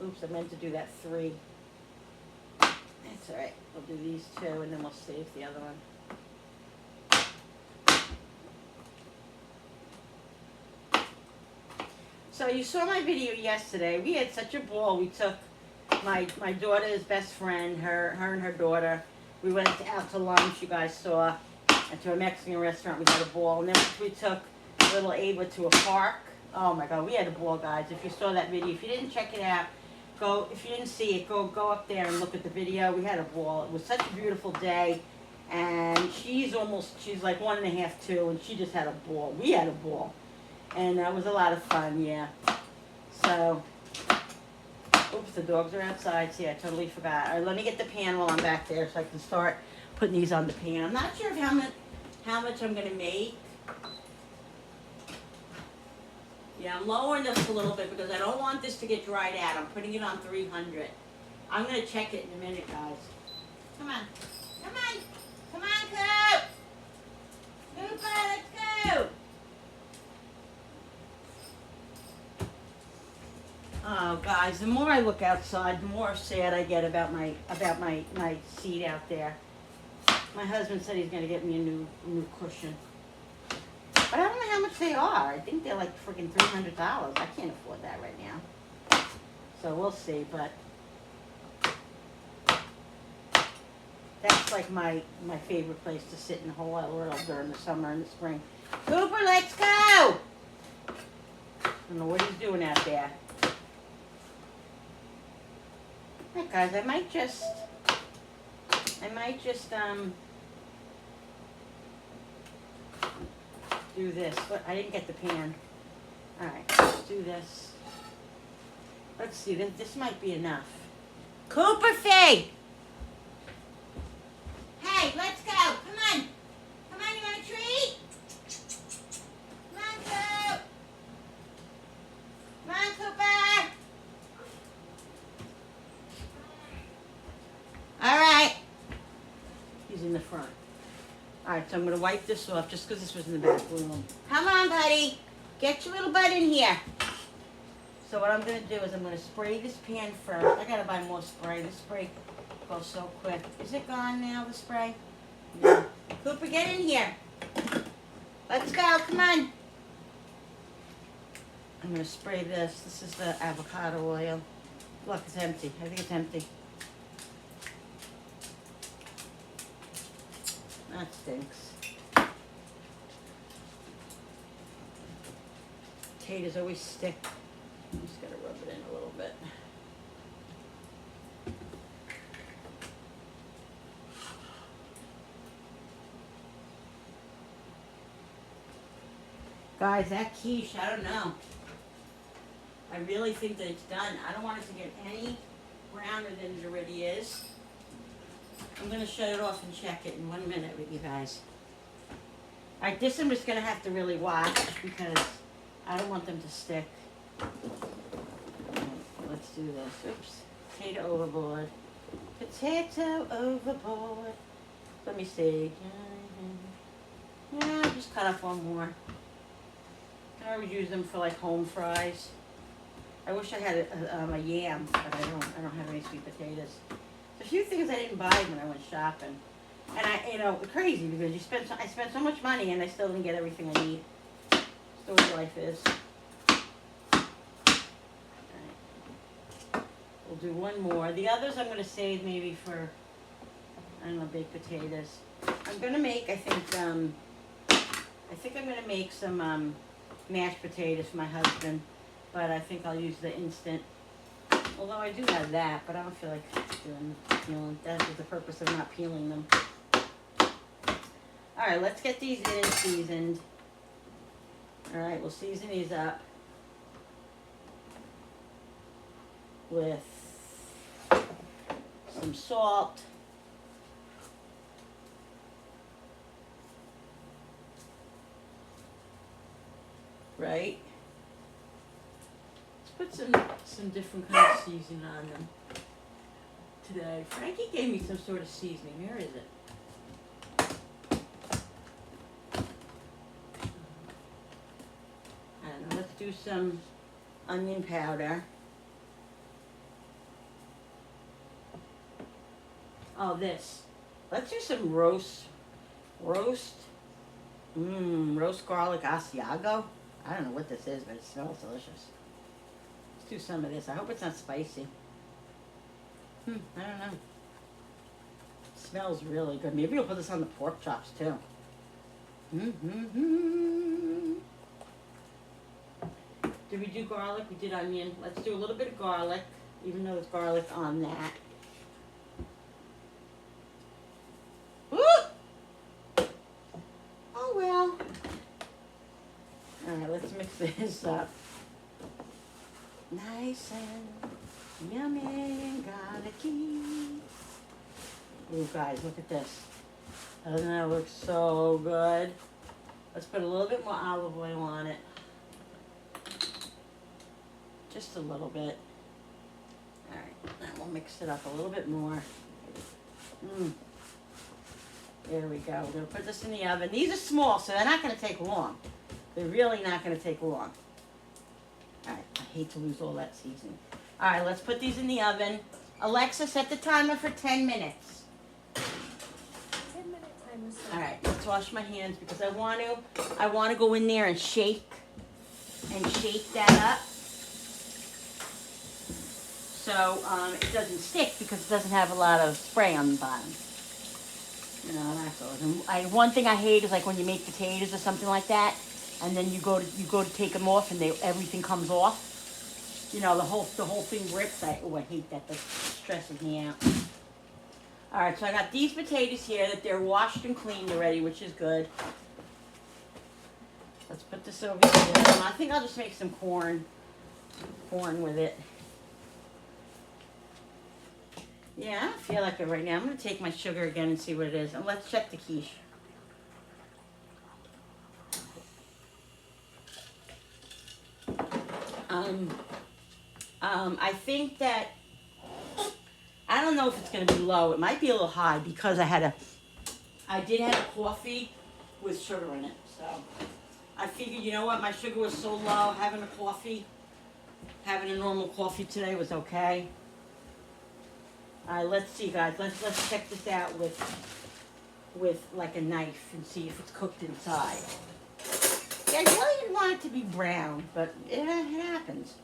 Oops, I meant to do that 3. That's all right. We'll do these 2, and then we'll save the other one. So you saw my video yesterday. We had such a ball. We took my daughter's best friend, her and her daughter. We went out to lunch. You guys saw, and to a Mexican restaurant. We had a ball, and then we took little Ava to a park. Oh my God, we had a ball, guys. If you saw that video, if you didn't check it out. If you didn't see it, go up there and look at the video. We had a ball. It was such a beautiful day. And she's like 1.5, 2, and she just had a ball. We had a ball. And that was a lot of fun, yeah. So, oops, the dogs are outside. See, I totally forgot. All right, let me get the pan while I'm back there so I can start putting these on the pan. I'm not sure of how much I'm going to make. Yeah, I'm lowering this a little bit because I don't want this to get dried out. I'm putting it on 300. I'm going to check it in a minute, guys. Come on. Come on. Come on, Coop. Cooper, let's go. Oh, guys, the more I look outside, the more sad I get about my seat out there. My husband said he's gonna get me a new cushion, but I don't know how much they are. I think they're like freaking $300. I can't afford that right now. So we'll see. But that's like my favorite place to sit in the whole world during the summer and the spring. Cooper, let's go! I don't know what he's doing out there. Alright guys, I might just do this. But I didn't get the pan. Alright, let's do this. Let's see, this might be enough. Cooper Fee! Hey, let's go! Come on! Come on, you want a treat? Come on, Coop! Come on, Cooper! Alright. He's in the front. Alright, so I'm going to wipe this off just because this was in the back room. Come on, buddy. Get your little butt in here. So what I'm going to do is I'm going to spray this pan first. I got to buy more spray. This spray goes so quick. Is it gone now, the spray? Yeah. Cooper, get in here. Let's go. Come on. I'm going to spray this. This is the avocado oil. Look, it's empty. I think it's empty. That stinks. Potatoes always stick. I'm just gonna rub it in a little bit. Guys, that quiche, I don't know. I really think that it's done. I don't want it to get any browner than it already is. I'm going to shut it off and check it in 1 minute with you guys. Alright, this I'm just going to have to really watch because I don't want them to stick. Right, let's do this. Oops. Potato overboard. Potato overboard. Let me see. Yeah, just cut off one more. I always use them for like home fries. I wish I had a yam, but I don't have any sweet potatoes. There's a few things I didn't buy when I went shopping, and crazy because I spent so much money and I still didn't get everything I need. That's the way life is. Alright. We'll do one more. The others I'm going to save maybe for, I don't know, baked potatoes. I'm going to make, I think I'm going to make some mashed potatoes for my husband, but I think I'll use the instant. Although I do have that, but I don't feel like peeling. That is the purpose of not peeling them. Alright, let's get these in and seasoned. Alright, we'll season these up with some salt. Right? Let's put some different kind of seasoning on them today. Frankie gave me some sort of seasoning. Where is it? I don't know. Let's do some onion powder. Oh, this. Let's do some roast garlic Asiago. I don't know what this is, but it smells delicious. Let's do some of this. I hope it's not spicy. I don't know. It smells really good. Maybe we'll put this on the pork chops too. Did we do garlic? We did onion. Let's do a little bit of garlic, even though there's garlic on that. Woo! Oh well. Alright, let's mix this up. Nice and yummy and garlicky. Ooh, guys, look at this. Doesn't that look so good? Let's put a little bit more olive oil on it. Just a little bit. Alright, now we'll mix it up a little bit more. There we go. We're going to put this in the oven. These are small, so they're not going to take long. They're really not going to take long. Alright. hate to lose all that seasoning. All right, let's put these in the oven. Alexa, set the timer for 10 minutes. 10-minute timer. All right, let's wash my hands because I want to go in there and shake that up. So it doesn't stick because it doesn't have a lot of spray on the bottom. You know, that's all. And one thing I hate is like when you make potatoes or something like that, and then you go to take them off, and everything comes off. You know, the whole thing rips. I hate that. That stresses me out. All right, so I got these potatoes here that they're washed and cleaned already, which is good. Let's put this over here. I think I'll just make some corn with it. Yeah, I don't feel like it right now. I'm going to take my sugar again and see what it is. And let's check the quiche. I think that, I don't know if it's going to be low. It might be a little high because I did have a coffee with sugar in it. So I figured, you know what, my sugar was so low, having a normal coffee today was okay. All right, let's see, guys. Let's check this out with like a knife and see if it's cooked inside. Yeah, I really didn't want it to be brown, but it happens.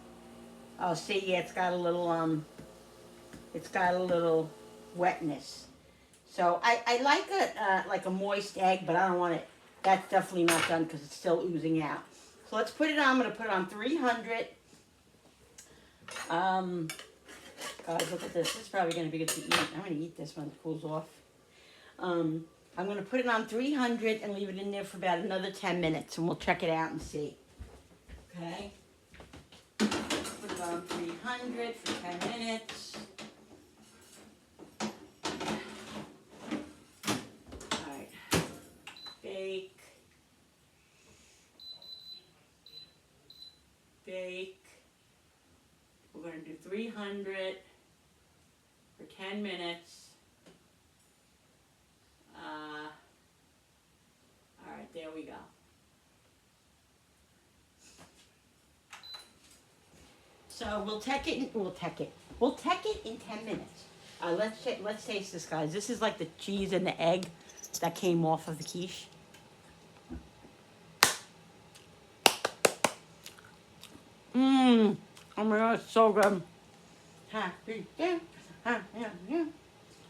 Oh, see, yeah, it's got a little wetness. So I like a moist egg, but I don't want it. That's definitely not done because it's still oozing out. So let's put it on. I'm gonna put it on 300. Guys, look at this. This is probably gonna be good to eat. I'm gonna eat this when it cools off. I'm gonna put it on 300 and leave it in there for about another 10 minutes, and we'll check it out and see. Okay. Put it on 300 for 10 minutes. All right. Bake. We're going to do 300 for 10 minutes. All right, there we go. So we'll tech it in 10 minutes. Let's taste this, guys. This is like the cheese and the egg that came off of the quiche. Oh my God, it's so good. Happy, yeah. All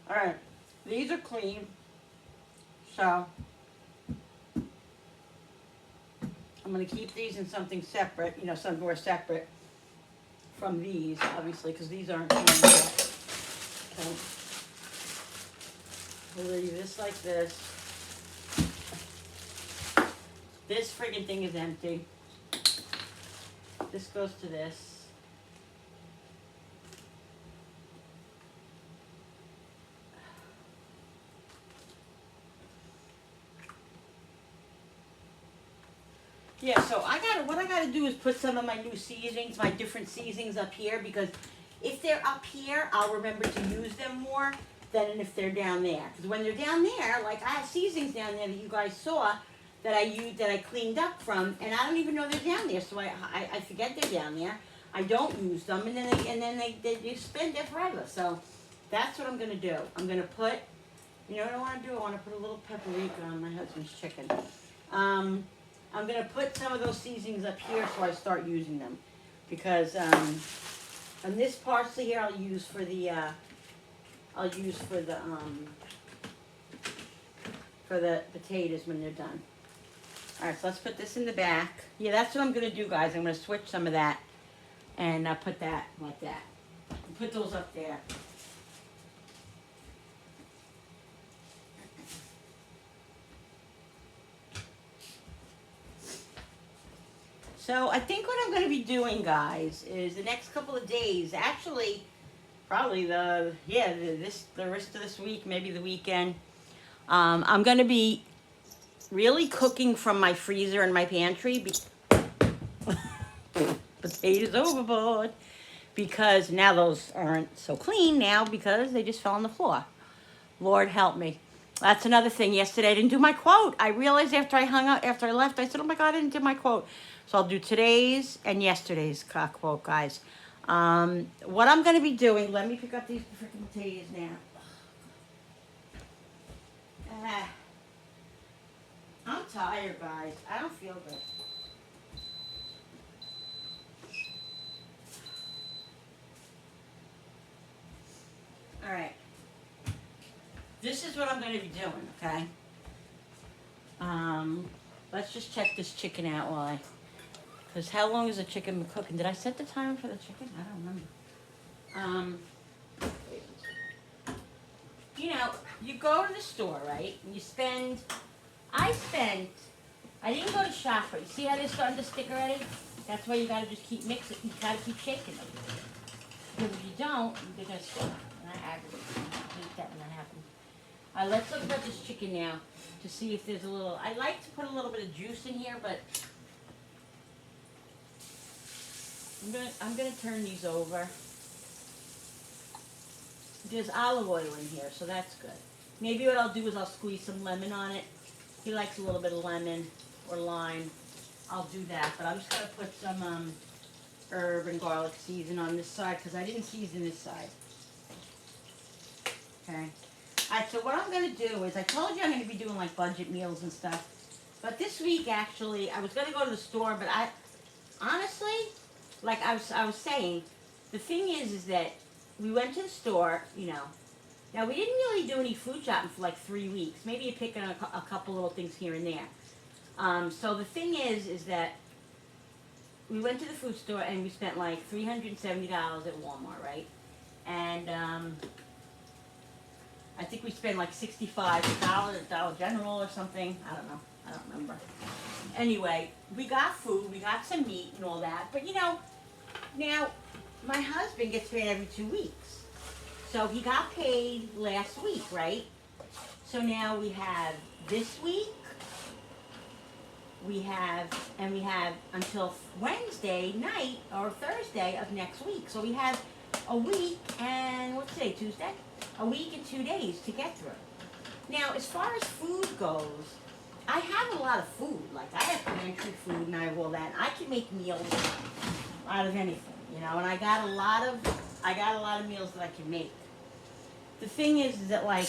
right, these are clean. So I'm gonna keep these in something separate, somewhere separate from these, obviously, because these aren't clean yet. Okay. We'll leave this like this. This friggin' thing is empty. This goes to this. Yeah, so what I gotta do is put some of my new seasonings, my different seasonings up here, because if they're up here, I'll remember to use them more than if they're down there. Because when they're down there, like I have seasonings down there that you guys saw that I used, that I cleaned up from, and I don't even know they're down there, so I forget they're down there. I don't use them, and then they spend there forever. So that's what I'm gonna do. I'm gonna put, you know what I want to do? I want to put a little paprika on my husband's chicken. I'm going to put some of those seasonings up here so I start using them. Because, and this parsley here I'll use for the potatoes when they're done. Alright, so let's put this in the back. Yeah, that's what I'm going to do, guys. I'm going to switch some of that and put that like that. Put those up there. So I think what I'm going to be doing, guys, is the next couple of days, actually, probably the rest of this week, maybe the weekend, I'm going to be really cooking from my freezer and my pantry. Potatoes overboard. Because now those aren't so clean now because they just fell on the floor. Lord help me. That's another thing. Yesterday I didn't do my quote. I realized after I hung up, after I left, I said, "Oh my God, I didn't do my quote." So I'll do today's and yesterday's quote, guys. What I'm gonna be doing? Let me pick up these freaking potatoes now. Ah, I'm tired, guys. I don't feel good. All right. This is what I'm gonna be doing. Okay. Let's just check this chicken out while I. Because how long has the chicken been cooking? Did I set the timer for the chicken? I don't remember. You know, you go to the store, right? And you spend. I didn't go to shop, but you see how they're starting to stick already? That's why you gotta just keep mixing. You gotta keep shaking them. Because if you don't, they're gonna stick. And I aggravate them. I hate that when that happens. Let's look at this chicken now to see if there's a little. I like to put a little bit of juice in here, but I'm gonna turn these over. There's olive oil in here, so that's good. Maybe what I'll do is I'll squeeze some lemon on it. He likes a little bit of lemon or lime. I'll do that, but I'm just gonna put some herb and garlic season on this side because I didn't season this side. Okay. Alright, so what I'm gonna do is I told you I'm gonna be doing like budget meals and stuff. But this week actually I was gonna go to the store, but I honestly, like I was saying, the thing is that we went to the store, you know. Now we didn't really do any food shopping for like 3 weeks. Maybe you pick on a couple little things here and there. So the thing is that we went to the food store and we spent like $370 at Walmart, right? And I think we spent like $65 at Dollar General or something. I don't know. I don't remember. Anyway, we got food, we got some meat and all that. But you know, now my husband gets paid every 2 weeks. So he got paid last week, right? So now we have this week. We have until Wednesday night or Thursday of next week. So we have a week and what's today, Tuesday? A week and 2 days to get through. Now, as far as food goes, I have a lot of food. Like I have pantry food and I have all that. I can make meals out of anything, you know. And I got a lot of meals that I can make. The thing is that like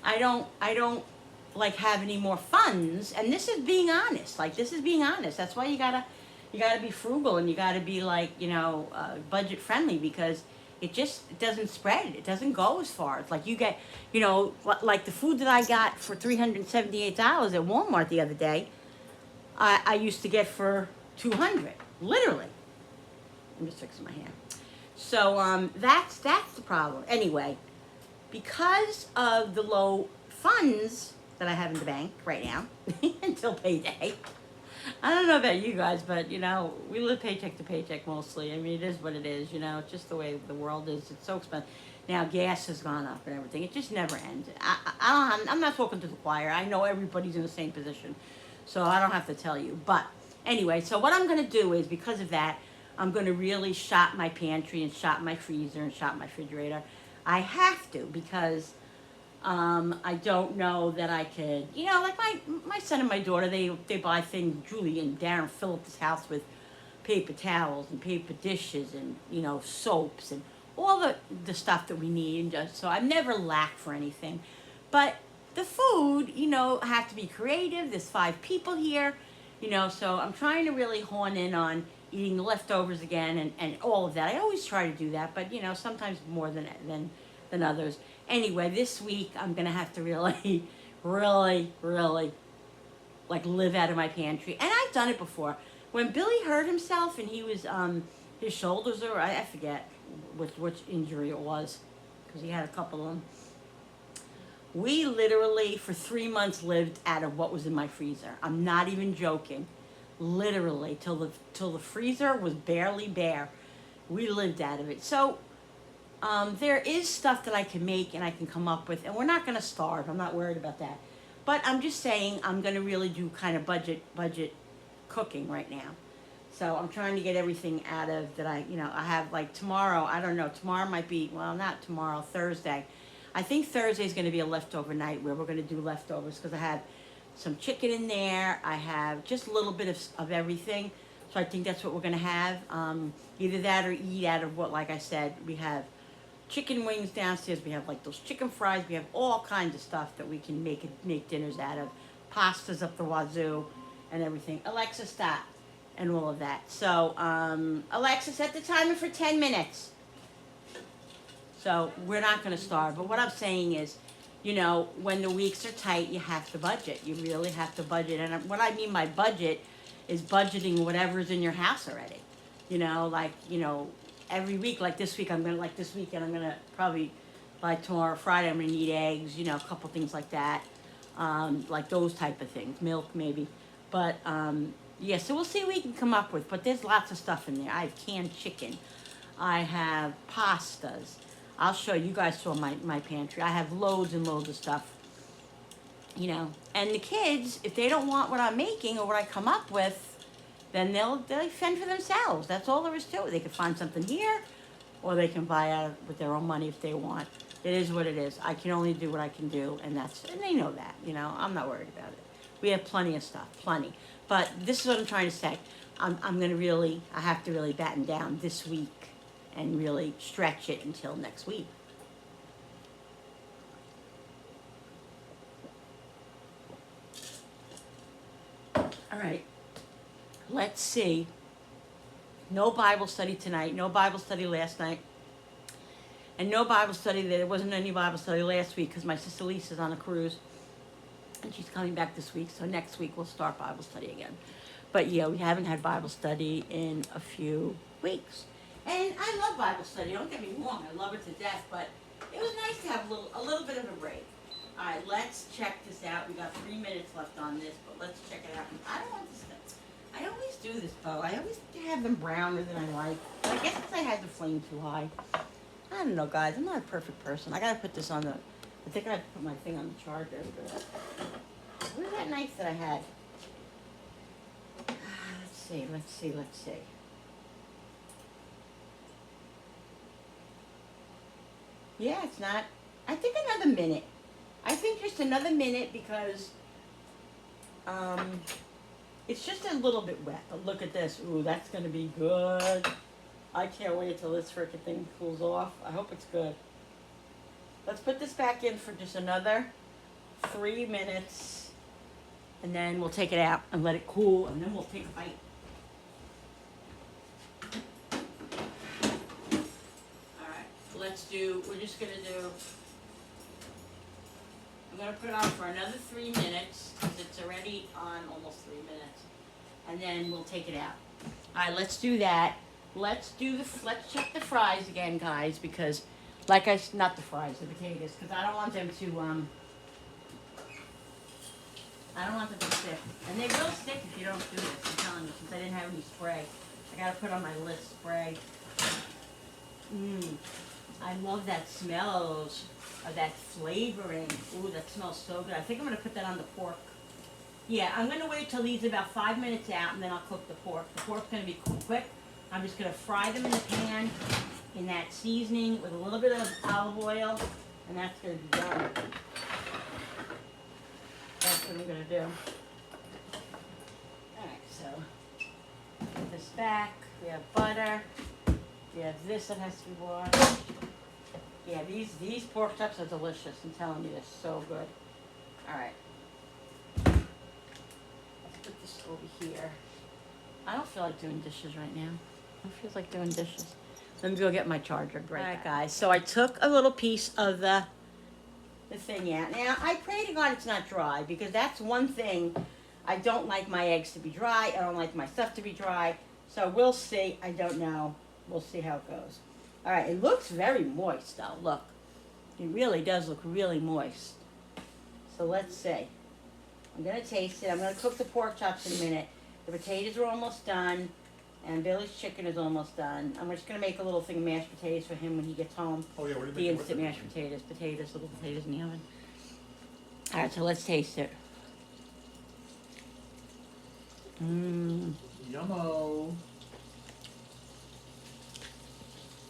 I don't like have any more funds, and this is being honest. Like this is being honest. That's why you gotta be frugal and you gotta be like, you know, budget friendly because it doesn't spread. It doesn't go as far. It's like you get, you know, like the food that I got for $378 at Walmart the other day, I used to get for $200, literally. I'm just fixing my hand. So that's the problem. Anyway, because of the low funds that I have in the bank right now until payday. I don't know about you guys, but, you know, we live paycheck to paycheck mostly. I mean, it is what it is, you know. It's just the way the world is. It's so expensive. Now, gas has gone up and everything. It just never ends. I'm not talking to the choir. I know everybody's in the same position, so I don't have to tell you. But anyway, so what I'm going to do is, because of that, I'm going to really shop my pantry and shop my freezer and shop my refrigerator. I have to because I don't know that I could, you know, like my son and my daughter, they buy things. Julie and Darren fill up this house with paper towels and paper dishes and, you know, soaps and all the stuff that we need. And just, so I never lack for anything. But the food, you know, have to be creative. There's 5 people here, you know, so I'm trying to really hone in on eating the leftovers again and all of that. I always try to do that, but, you know, sometimes more than others. Anyway, this week I'm gonna have to really, really, really, like live out of my pantry. And I've done it before. When Billy hurt himself and he was, his shoulders, or I forget which injury it was, because he had a couple of them. We literally, for 3 months, lived out of what was in my freezer. I'm not even joking. Literally, till the freezer was barely bare. We lived out of it. So, there is stuff that I can make and I can come up with, and we're not going to starve. I'm not worried about that. But I'm just saying I'm going to really do kind of budget cooking right now. So I'm trying to get everything out of that I have like tomorrow. I don't know. Tomorrow might be, well, not tomorrow, Thursday. I think Thursday's going to be a leftover night where we're going to do leftovers because I have some chicken in there. I have just a little bit of everything. So I think that's what we're going to have. Either that or eat out of what, like I said, we have chicken wings downstairs. We have like those chicken fries. We have all kinds of stuff that we can make dinners out of. Pastas up the wazoo and everything. Alexa, stop. And all of that. So, Alexa, set the timer for 10 minutes. So we're not going to starve. But what I'm saying is, you know, when the weeks are tight, you have to budget. You really have to budget. And what I mean by budget is budgeting whatever's in your house already. You know, like, you know, every week, like this week, this weekend, I'm going to probably, by tomorrow, Friday, I'm going to need eggs, you know, a couple things like that. Like those type of things. Milk, maybe. But, yeah, so we'll see what we can come up with. But there's lots of stuff in there. I have canned chicken. I have pastas. I'll show you guys saw my pantry. I have loads and loads of stuff, you know. And the kids, if they don't want what I'm making or what I come up with, then they'll fend for themselves. That's all there is to it. They can find something here, or they can buy out with their own money if they want. It is what it is. I can only do what I can do, and they know that, you know. I'm not worried about it. We have plenty of stuff, plenty. But this is what I'm trying to say. I have to really batten down this week and really stretch it until next week. All right, let's see. No Bible study tonight, no Bible study last night, and no Bible study, there wasn't any Bible study last week because my sister Lisa's on a cruise, and she's coming back this week, so next week we'll start Bible study again. But yeah, we haven't had Bible study in a few weeks. And I love Bible study, don't get me wrong, I love it to death, but it was nice to have a little bit of a break. All right, let's check this out. We got 3 minutes left on this, but let's check it out. I don't want this stuff. I always do this, though. I always have them browner than I like. I guess because I had the flame too high. I don't know, guys. I'm not a perfect person. I got to put this on I think I have to put my thing on the charger. Where's that knife that I had? Let's see. Yeah, it's not. I think another minute. I think just another minute because it's just a little bit wet. But look at this. Ooh, that's going to be good. I can't wait till this frickin' thing cools off. I hope it's good. Let's put this back in for just another 3 minutes. And then we'll take it out and let it cool. And then we'll take a bite. We're just going to do, I'm going to put it on for another 3 minutes, because it's already on almost 3 minutes, and then we'll take it out. All right, let's do that. Let's check the fries again, guys, because, not the fries, the potatoes, because I don't want them to stick. And they will stick if you don't do this, I'm telling you, since I didn't have any spray. I got to put on my list spray. I love that smell of that flavoring. Ooh, that smells so good. I think I'm going to put that on the pork. Yeah, I'm going to wait till these are about 5 minutes out, and then I'll cook the pork. The pork's going to be quick. I'm just going to fry them in the pan in that seasoning with a little bit of olive oil, and that's going to be done. That's what I'm going to do. All right, so put this back. We have butter. We have this that has to be washed. Yeah, these pork chops are delicious. I'm telling you, they're so good. All right. Let's put this over here. I don't feel like doing dishes right now. I don't feel like doing dishes. Let me go get my charger. All right, guys. So I took a little piece of the thing out. Now, I pray to God it's not dry, because that's one thing. I don't like my eggs to be dry. I don't like my stuff to be dry. So we'll see. I don't know. We'll see how it goes. All right, it looks very moist, though. Look, it really does look really moist. So let's see. I'm going to taste it. I'm going to cook the pork chops in a minute. The potatoes are almost done, and Billy's chicken is almost done. I'm just going to make a little thing of mashed potatoes for him when he gets home. Oh, yeah, what do you The make? instant mashed potatoes, little potatoes in the oven. All right, so let's taste it. Yummo.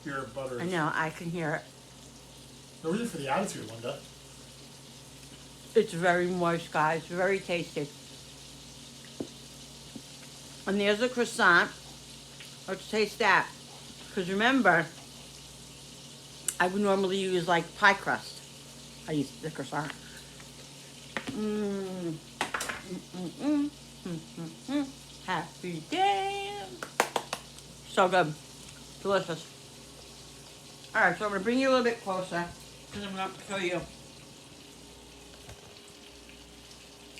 Your butter. I know, I can hear it. No reason for the attitude, Linda. It's very moist, guys. Very tasty. And there's a croissant. Let's taste that. Because remember, I would normally use like pie crust. I use the croissant. Mmm. Mm-mm-mm. Mm-mm-mm. Happy day. So good. Delicious. Alright, so I'm going to bring you a little bit closer. Because I'm going to show you.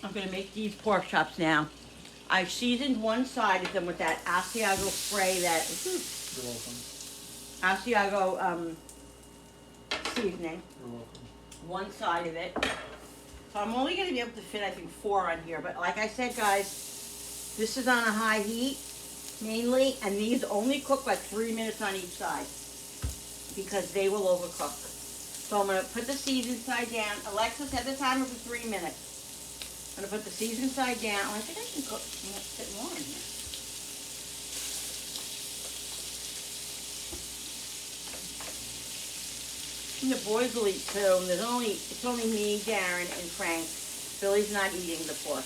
I'm going to make these pork chops now. I've seasoned one side of them with that Asiago spray, that You're welcome. Asiago seasoning. You're welcome. One side of it. So I'm only going to be able to fit, I think, 4 on here. But like I said, guys, this is on a high heat, mainly. And these only cook like 3 minutes on each side. Because they will overcook. So I'm going to put the seasoned side down. Alexa, set the timer for 3 minutes. I'm going to put the seasoned side down. Oh, I think I can cook a bit more in here. And the boys will eat too. And it's only me, Darren, and Frank. Billy's not eating the pork.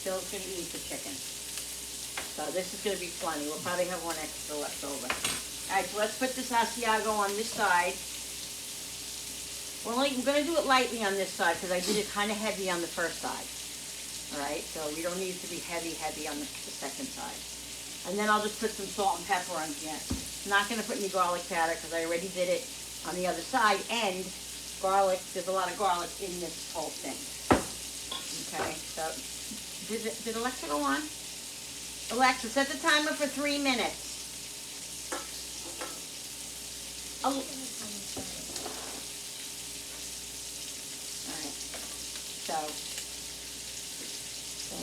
Bill's going to eat the chicken. So this is going to be plenty. We'll probably have one extra left over. Alright, so let's put this Asiago on this side. We're going to do it lightly on this side because I did it kind of heavy on the first side. Alright, so we don't need it to be heavy on the second side. And then I'll just put some salt and pepper on here. I'm not going to put any garlic powder because I already did it on the other side. And garlic, there's a lot of garlic in this whole thing. Okay, so did Alexa go on? Alexa, set the timer for 3 minutes. Oh. So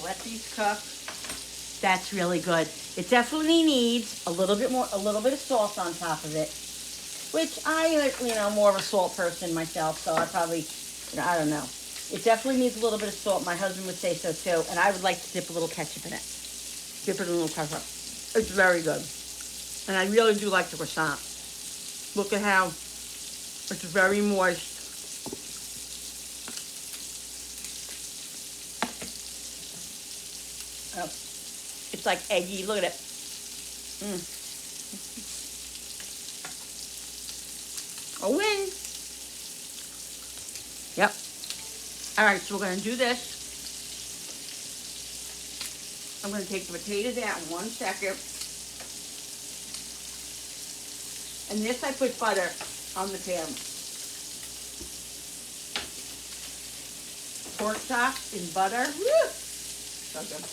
let these cook. That's really good. It definitely needs a little bit of salt on top of it, which I'm more of a salt person myself, so I probably, I don't know. It definitely needs a little bit of salt. My husband would say so too, and I would like to dip a little ketchup in it. Dip it in a little ketchup. It's very good. And I really do like the croissant. Look at how it's very moist. Oh, it's like eggy. Look at it. A win. Yep. All right, so we're going to do this. I'm going to take the potatoes out in 1 second. And this I put butter on the pan. Pork chops in butter. Woo! So good.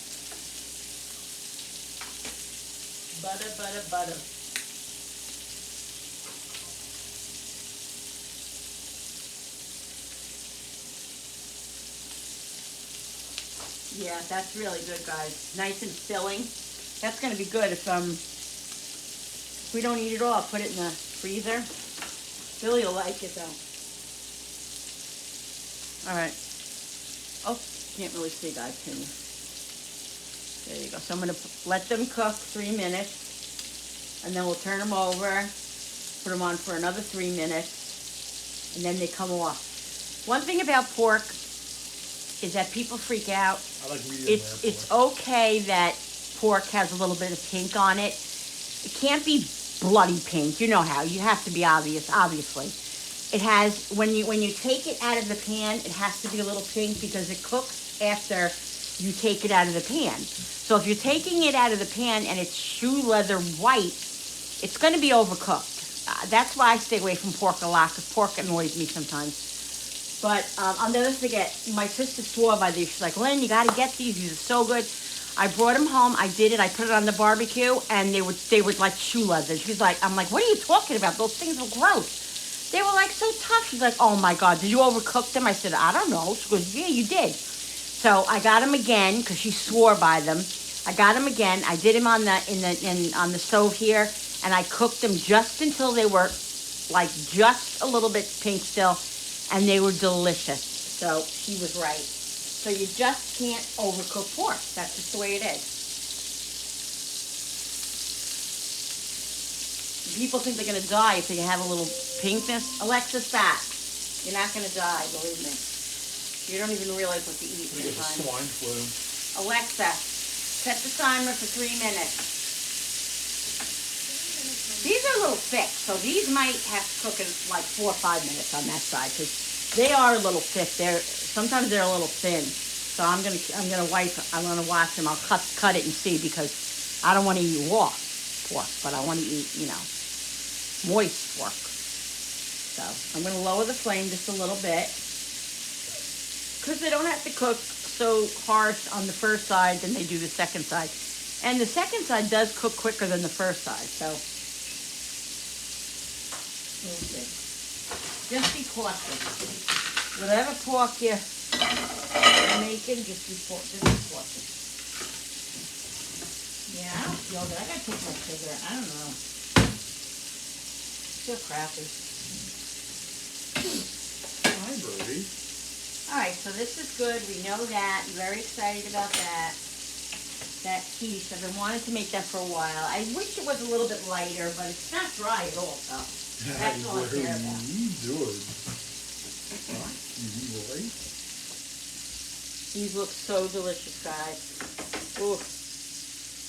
Butter, butter, butter. Yeah, that's really good, guys. Nice and filling. That's going to be good if we don't eat it all. I'll put it in the freezer. Billy will like it though. All right. Oh, can't really see, guys, can you? There you go. So I'm going to let them cook 3 minutes, and then we'll turn them over, put them on for another 3 minutes, and then they come off. One thing about pork is that people freak out. I like medium rare It's okay that pork has a little bit of pink on it. It can't be bloody pink. You know how. You have to be obviously. It has, when you take it out of the pan, it has to be a little pink because it cooks after you take it out of the pan. So if you're taking it out of the pan and it's shoe leather white, it's going to be overcooked. That's why I stay away from pork a lot, because pork annoys me sometimes. But I'll never forget, my sister swore by these. She's like, Lynn, you got to get these are so good. I brought them home, I did it, I put it on the barbecue, and they were like shoe leather. She's like, I'm like, what are you talking about? Those things were gross. They were like so tough. She's like, oh my God, did you overcook them? I said, I don't know. She goes, yeah, you did. So I got them again because she swore by them. I got them again. I did them on the stove here, and I cooked them just until they were like just a little bit pink still, and they were delicious. So she was right. So you just can't overcook pork. That's just the way it is. People think they're gonna die if they have a little pinkness. Alexa, stop. You're not gonna die, believe me. You don't even realize what you eat We get the sometimes. swine flu. Alexa, set the timer for 3 minutes. These are a little thick, so these might have to cook in like 4 or 5 minutes on that side because they are a little thick. Sometimes they're a little thin. So I'm gonna wash them. I'll cut it and see because I don't want to eat raw pork, but I want to eat, moist pork. So I'm gonna lower the flame just a little bit because they don't have to cook so harsh on the first side than they do the second side. And the second side does cook quicker than the first side, so we'll see. Just be cautious. Whatever pork you're making, just be cautious. Yeah, I don't feel good. I gotta take my sugar. I don't know. I feel crappy. Hi, Brody. Alright, so this is good. We know that. I'm very excited about that. That quiche. I've been wanting to make that for a while. I wish it was a little bit lighter, but it's not dry at all, so that's all I care about. Good. Boy. These look so delicious, guys. Ooh.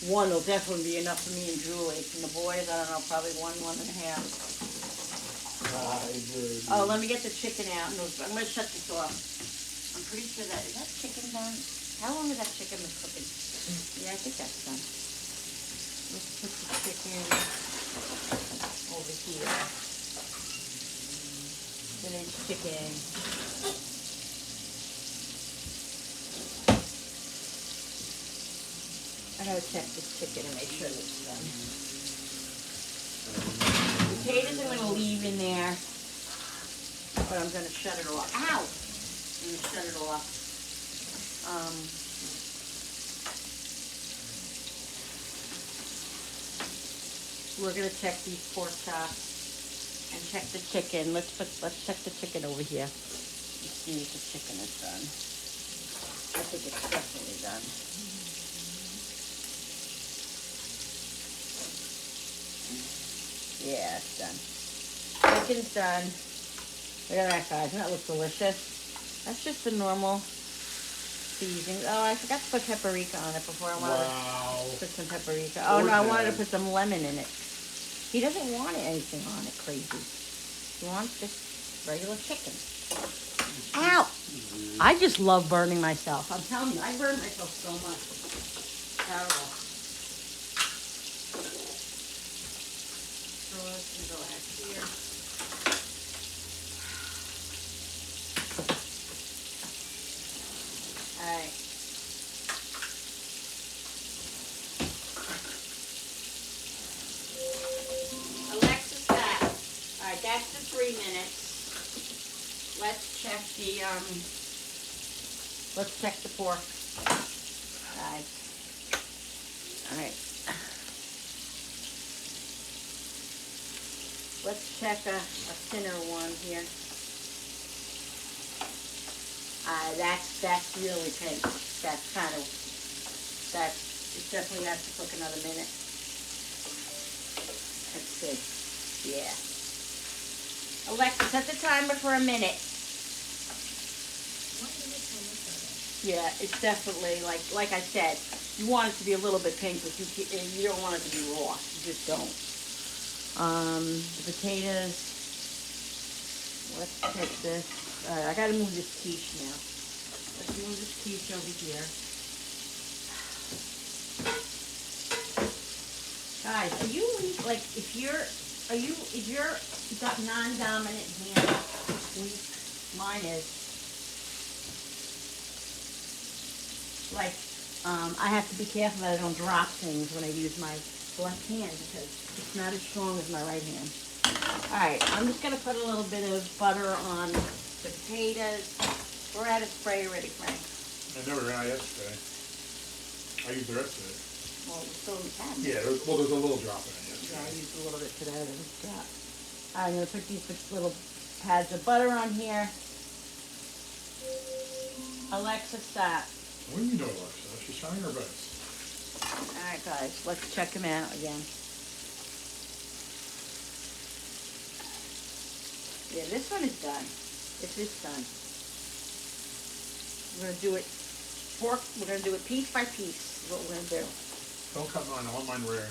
One will definitely be enough for me and Julie. And the boys, I don't know, probably one and a half. Oh, let me get the chicken out. No, I'm going to shut this off. I'm pretty sure is that chicken done? How long has that chicken been cooking? Yeah, I think that's done. Let's put the chicken over here. Finished chicken. I gotta check this chicken and make sure that it's done. Potatoes I'm gonna leave in there, but I'm gonna shut it off. Ow! I'm gonna shut it off. We're gonna check these pork chops and check the chicken. Let's check the chicken over here. Let's see if the chicken is done. I think it's definitely done. Yeah, it's done. Chicken's done. Look at that, guys. Doesn't that look delicious? That's just the normal seasoning. Oh, I forgot to put paprika on it before. I wanted to put some paprika. Oh, no, I wanted to put some lemon in it. He doesn't want anything on it crazy. He wants just regular chicken. Ow! I just love burning myself. I'm telling you, I burn myself so much. Terrible. So let's go back here. Alright. Alexa, stop. Alright, that's the 3 minutes. Let's check the pork. Alright. Let's check a thinner one here. That's really pink. It definitely has to cook another minute. Let's see. Yeah. Alexa, set the timer for a minute. Yeah, it's definitely, like I said, you want it to be a little bit pink, but you don't want it to be raw. You just don't. The potatoes. Let's check this. Alright, I gotta move this quiche now. Let's move this quiche over here. Guys, are you like if you're non-dominant hand weak? Mine is. Like, I have to be careful that I don't drop things when I use my left hand because it's not as strong as my right hand. Alright, I'm just going to put a little bit of butter on the potatoes. We're out of spray already, Frank. I never ran out yesterday. I used the rest of it. Well, we still have. Yeah, there's a little drop in it yesterday. Yeah, I used a little bit today. I'm going to put these little pads of butter on here. Alexa, stop. What do you know, Alexa? She's trying her best. Alright, guys, let's check them out again. Yeah, this one is done. This is done. We're gonna do it pork. We're gonna do it piece by piece. Is what we're gonna do. Don't cut mine. I want mine rare.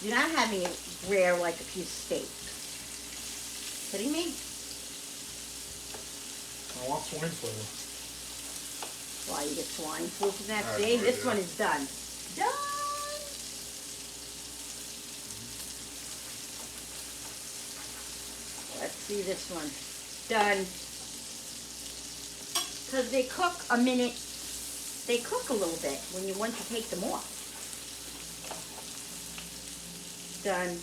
You're not having it rare like a piece of steak. Kidding me? I want swine flavor. Why, you get swine flu from that? I have See, no this idea. one is done. Done! Let's see this one. Done. Because they cook a minute. They cook a little bit once you take them off. Done.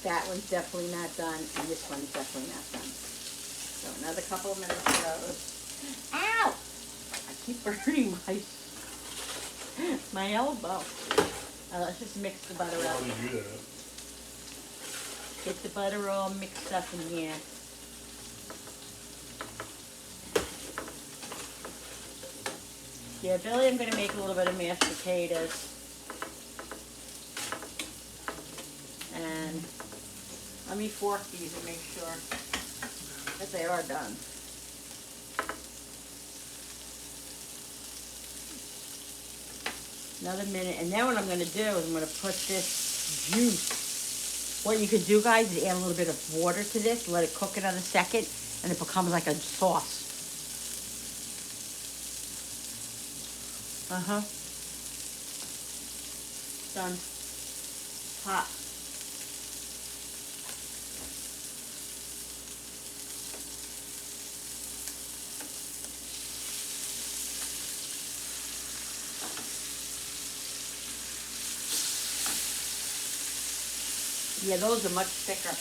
That one's definitely not done, and this one's definitely not done. So another couple of minutes of those. Ow! I keep burning my elbow. Let's just mix the butter How up. do you do that? Get the butter all mixed up in here. Yeah, Billy, I'm going to make a little bit of mashed potatoes. And let me fork these and make sure that they are done. Another minute, and then what I'm going to do is I'm going to put this juice. What you could do, guys, is add a little bit of water to this, let it cook another second, and it becomes like a sauce. Done. Hot. Yeah, those are much thicker.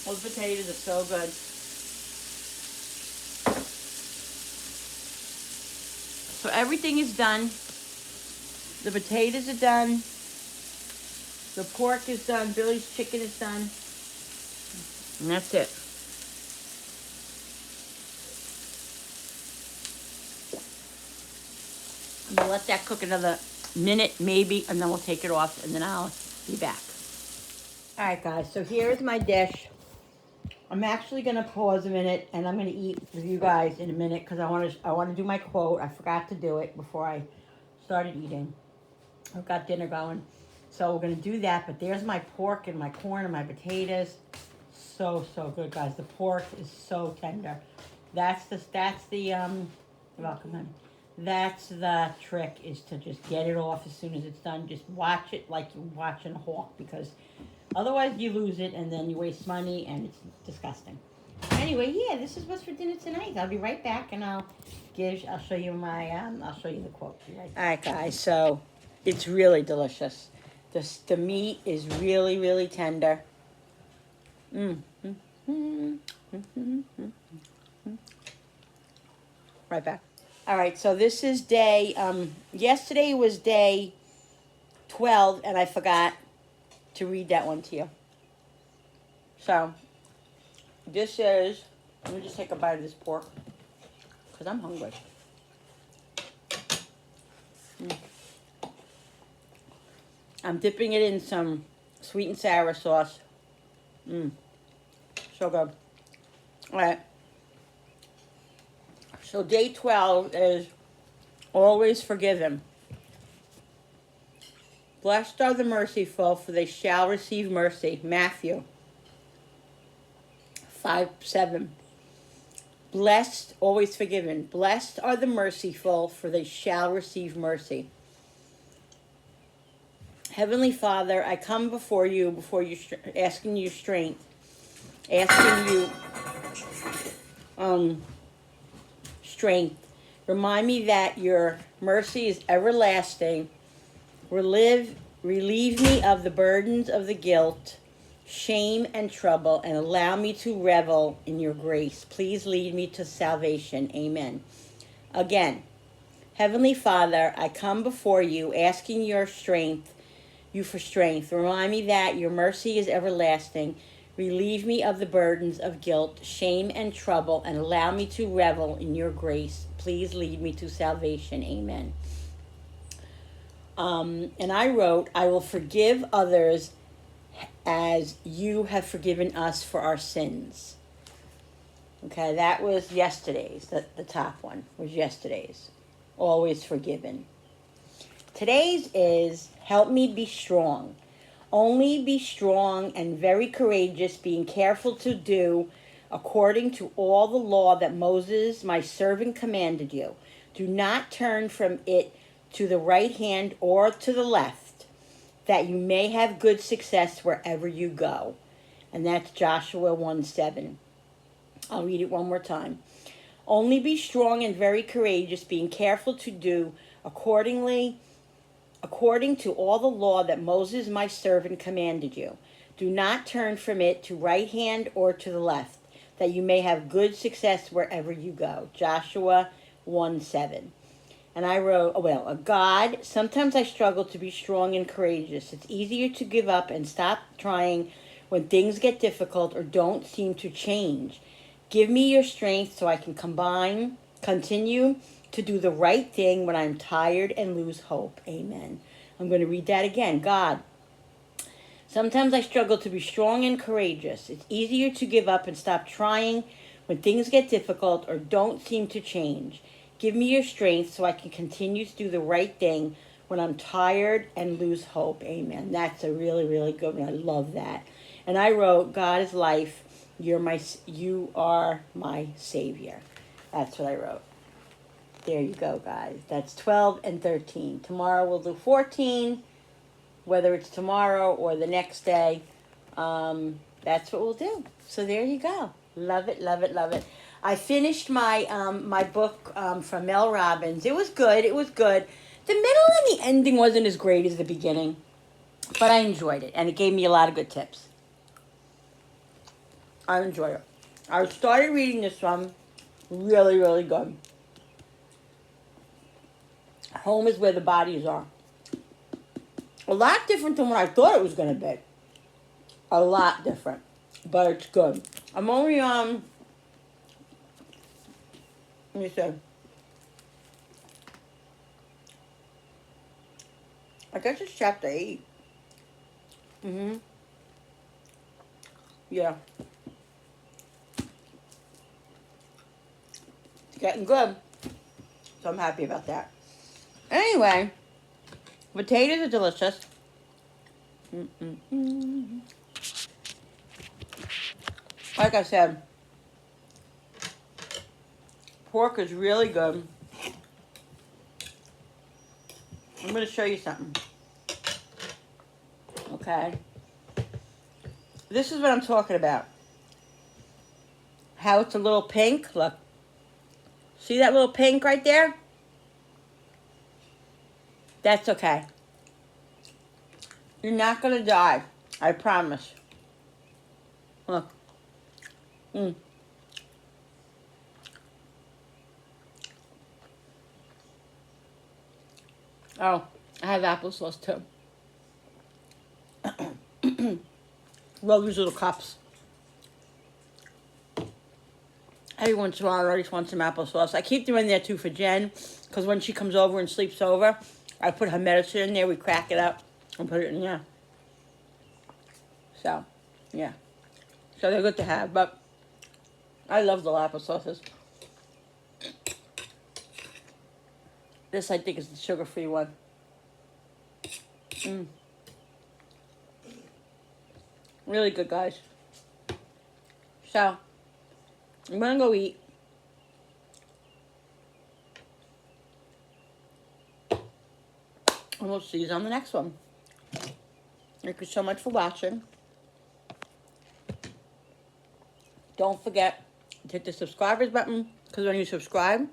Those potatoes are so good. So everything is done. The potatoes are done. The pork is done. Billy's chicken is done. And that's it. I'm gonna let that cook another minute, maybe, and then we'll take it off, and then I'll be back. All right, guys, so here's my dish. I'm actually gonna pause a minute, and I'm gonna eat with you guys in a minute because I want to do my quote. I forgot to do it before I started eating. I've got dinner going, so we're gonna do that. But there's my pork and my corn and my potatoes. So good, guys. The pork is so tender. That's the you're welcome, honey. That's the trick, is to just get it off as soon as it's done. Just watch it like you're watching a hawk, because otherwise you lose it and then you waste money and it's disgusting. Anyway, yeah, this is what's for dinner tonight. I'll be right back and I'll show you the quote. All right, guys, so it's really delicious. The meat is really, really tender. Right back. All right, so this is day, yesterday was day 12, and I forgot to read that one to you. So, this is, let me just take a bite of this pork, because I'm hungry. I'm dipping it in some sweet and sour sauce. So good. All right. So day 12 is always forgiven. Blessed are the merciful, for they shall receive mercy. Matthew 5:7. Blessed, always forgiven. Blessed are the merciful, for they shall receive mercy. Heavenly Father, I come before you asking you strength, asking you strength. Remind me that your mercy is everlasting. Relieve me of the burdens of the guilt, shame, and trouble, and allow me to revel in your grace. Please lead me to salvation. Amen. Again, Heavenly Father, I come before you asking you for strength. Remind me that your mercy is everlasting. Relieve me of the burdens of guilt, shame, and trouble, and allow me to revel in your grace. Please lead me to salvation. Amen. And I wrote, I will forgive others as you have forgiven us for our sins. Okay, that was yesterday's. The top one was yesterday's. Always forgiven. Today's is help me be strong. Only be strong and very courageous, being careful to do according to all the law that Moses, my servant, commanded you. Do not turn from it to the right hand or to the left, that you may have good success wherever you go. And that's Joshua 1:7. I'll read it one more time. Only be strong and very courageous, being careful to do according to all the law that Moses, my servant, commanded you. Do not turn from it to right hand or to the left, that you may have good success wherever you go. Joshua 1:7. And I wrote, God, sometimes I struggle to be strong and courageous. It's easier to give up and stop trying when things get difficult or don't seem to change. Give me your strength so I can continue to do the right thing when I'm tired and lose hope. Amen. I'm going to read that again. God, sometimes I struggle to be strong and courageous. It's easier to give up and stop trying when things get difficult or don't seem to change. Give me your strength so I can continue to do the right thing when I'm tired and lose hope. Amen. That's a really, really good one. I love that. And I wrote, God is life. You are my Savior. That's what I wrote. There you go, guys. That's 12 and 13. Tomorrow we'll do 14, whether it's tomorrow or the next day. That's what we'll do. So there you go. Love it, love it, love it. I finished my my book from Mel Robbins. It was good. It was good. The middle and the ending wasn't as great as the beginning, but I enjoyed it, and it gave me a lot of good tips. I enjoyed it. I started reading this one. Really, really good. Home is where the bodies are. A lot different than what I thought it was going to be. A lot different. But it's good. I'm only let me see. I guess it's chapter 8. Yeah. It's getting good. So I'm happy about that. Anyway, potatoes are delicious. Like I said, pork is really good. I'm going to show you something. Okay. This is what I'm talking about. How it's a little pink. Look. See that little pink right there? That's okay. You're not going to die. I promise. Look. Oh, I have applesauce too. Love these little cups. Every once in a while, I always want some applesauce. I keep them in there too for Jen, because when she comes over and sleeps over, I put her medicine in there. We crack it up and put it in there. So, yeah. So they're good to have, but I love the applesauces. This, I think, is the sugar-free one. Really good, guys. So, I'm going to go eat. And we'll see you on the next one. Thank you so much for watching. Don't forget to hit the subscribers button, because when you subscribe,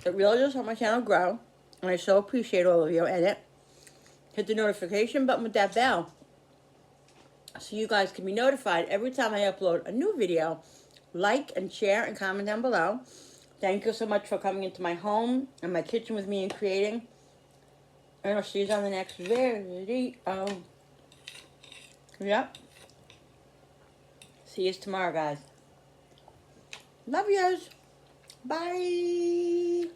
it really does help my channel grow. And I so appreciate all of you. And hit the notification button with that bell, so you guys can be notified every time I upload a new video. Like and share and comment down below. Thank you so much for coming into my home and my kitchen with me and creating. And I'll see you on the next video. Yep. See you tomorrow, guys. Love yous. Bye.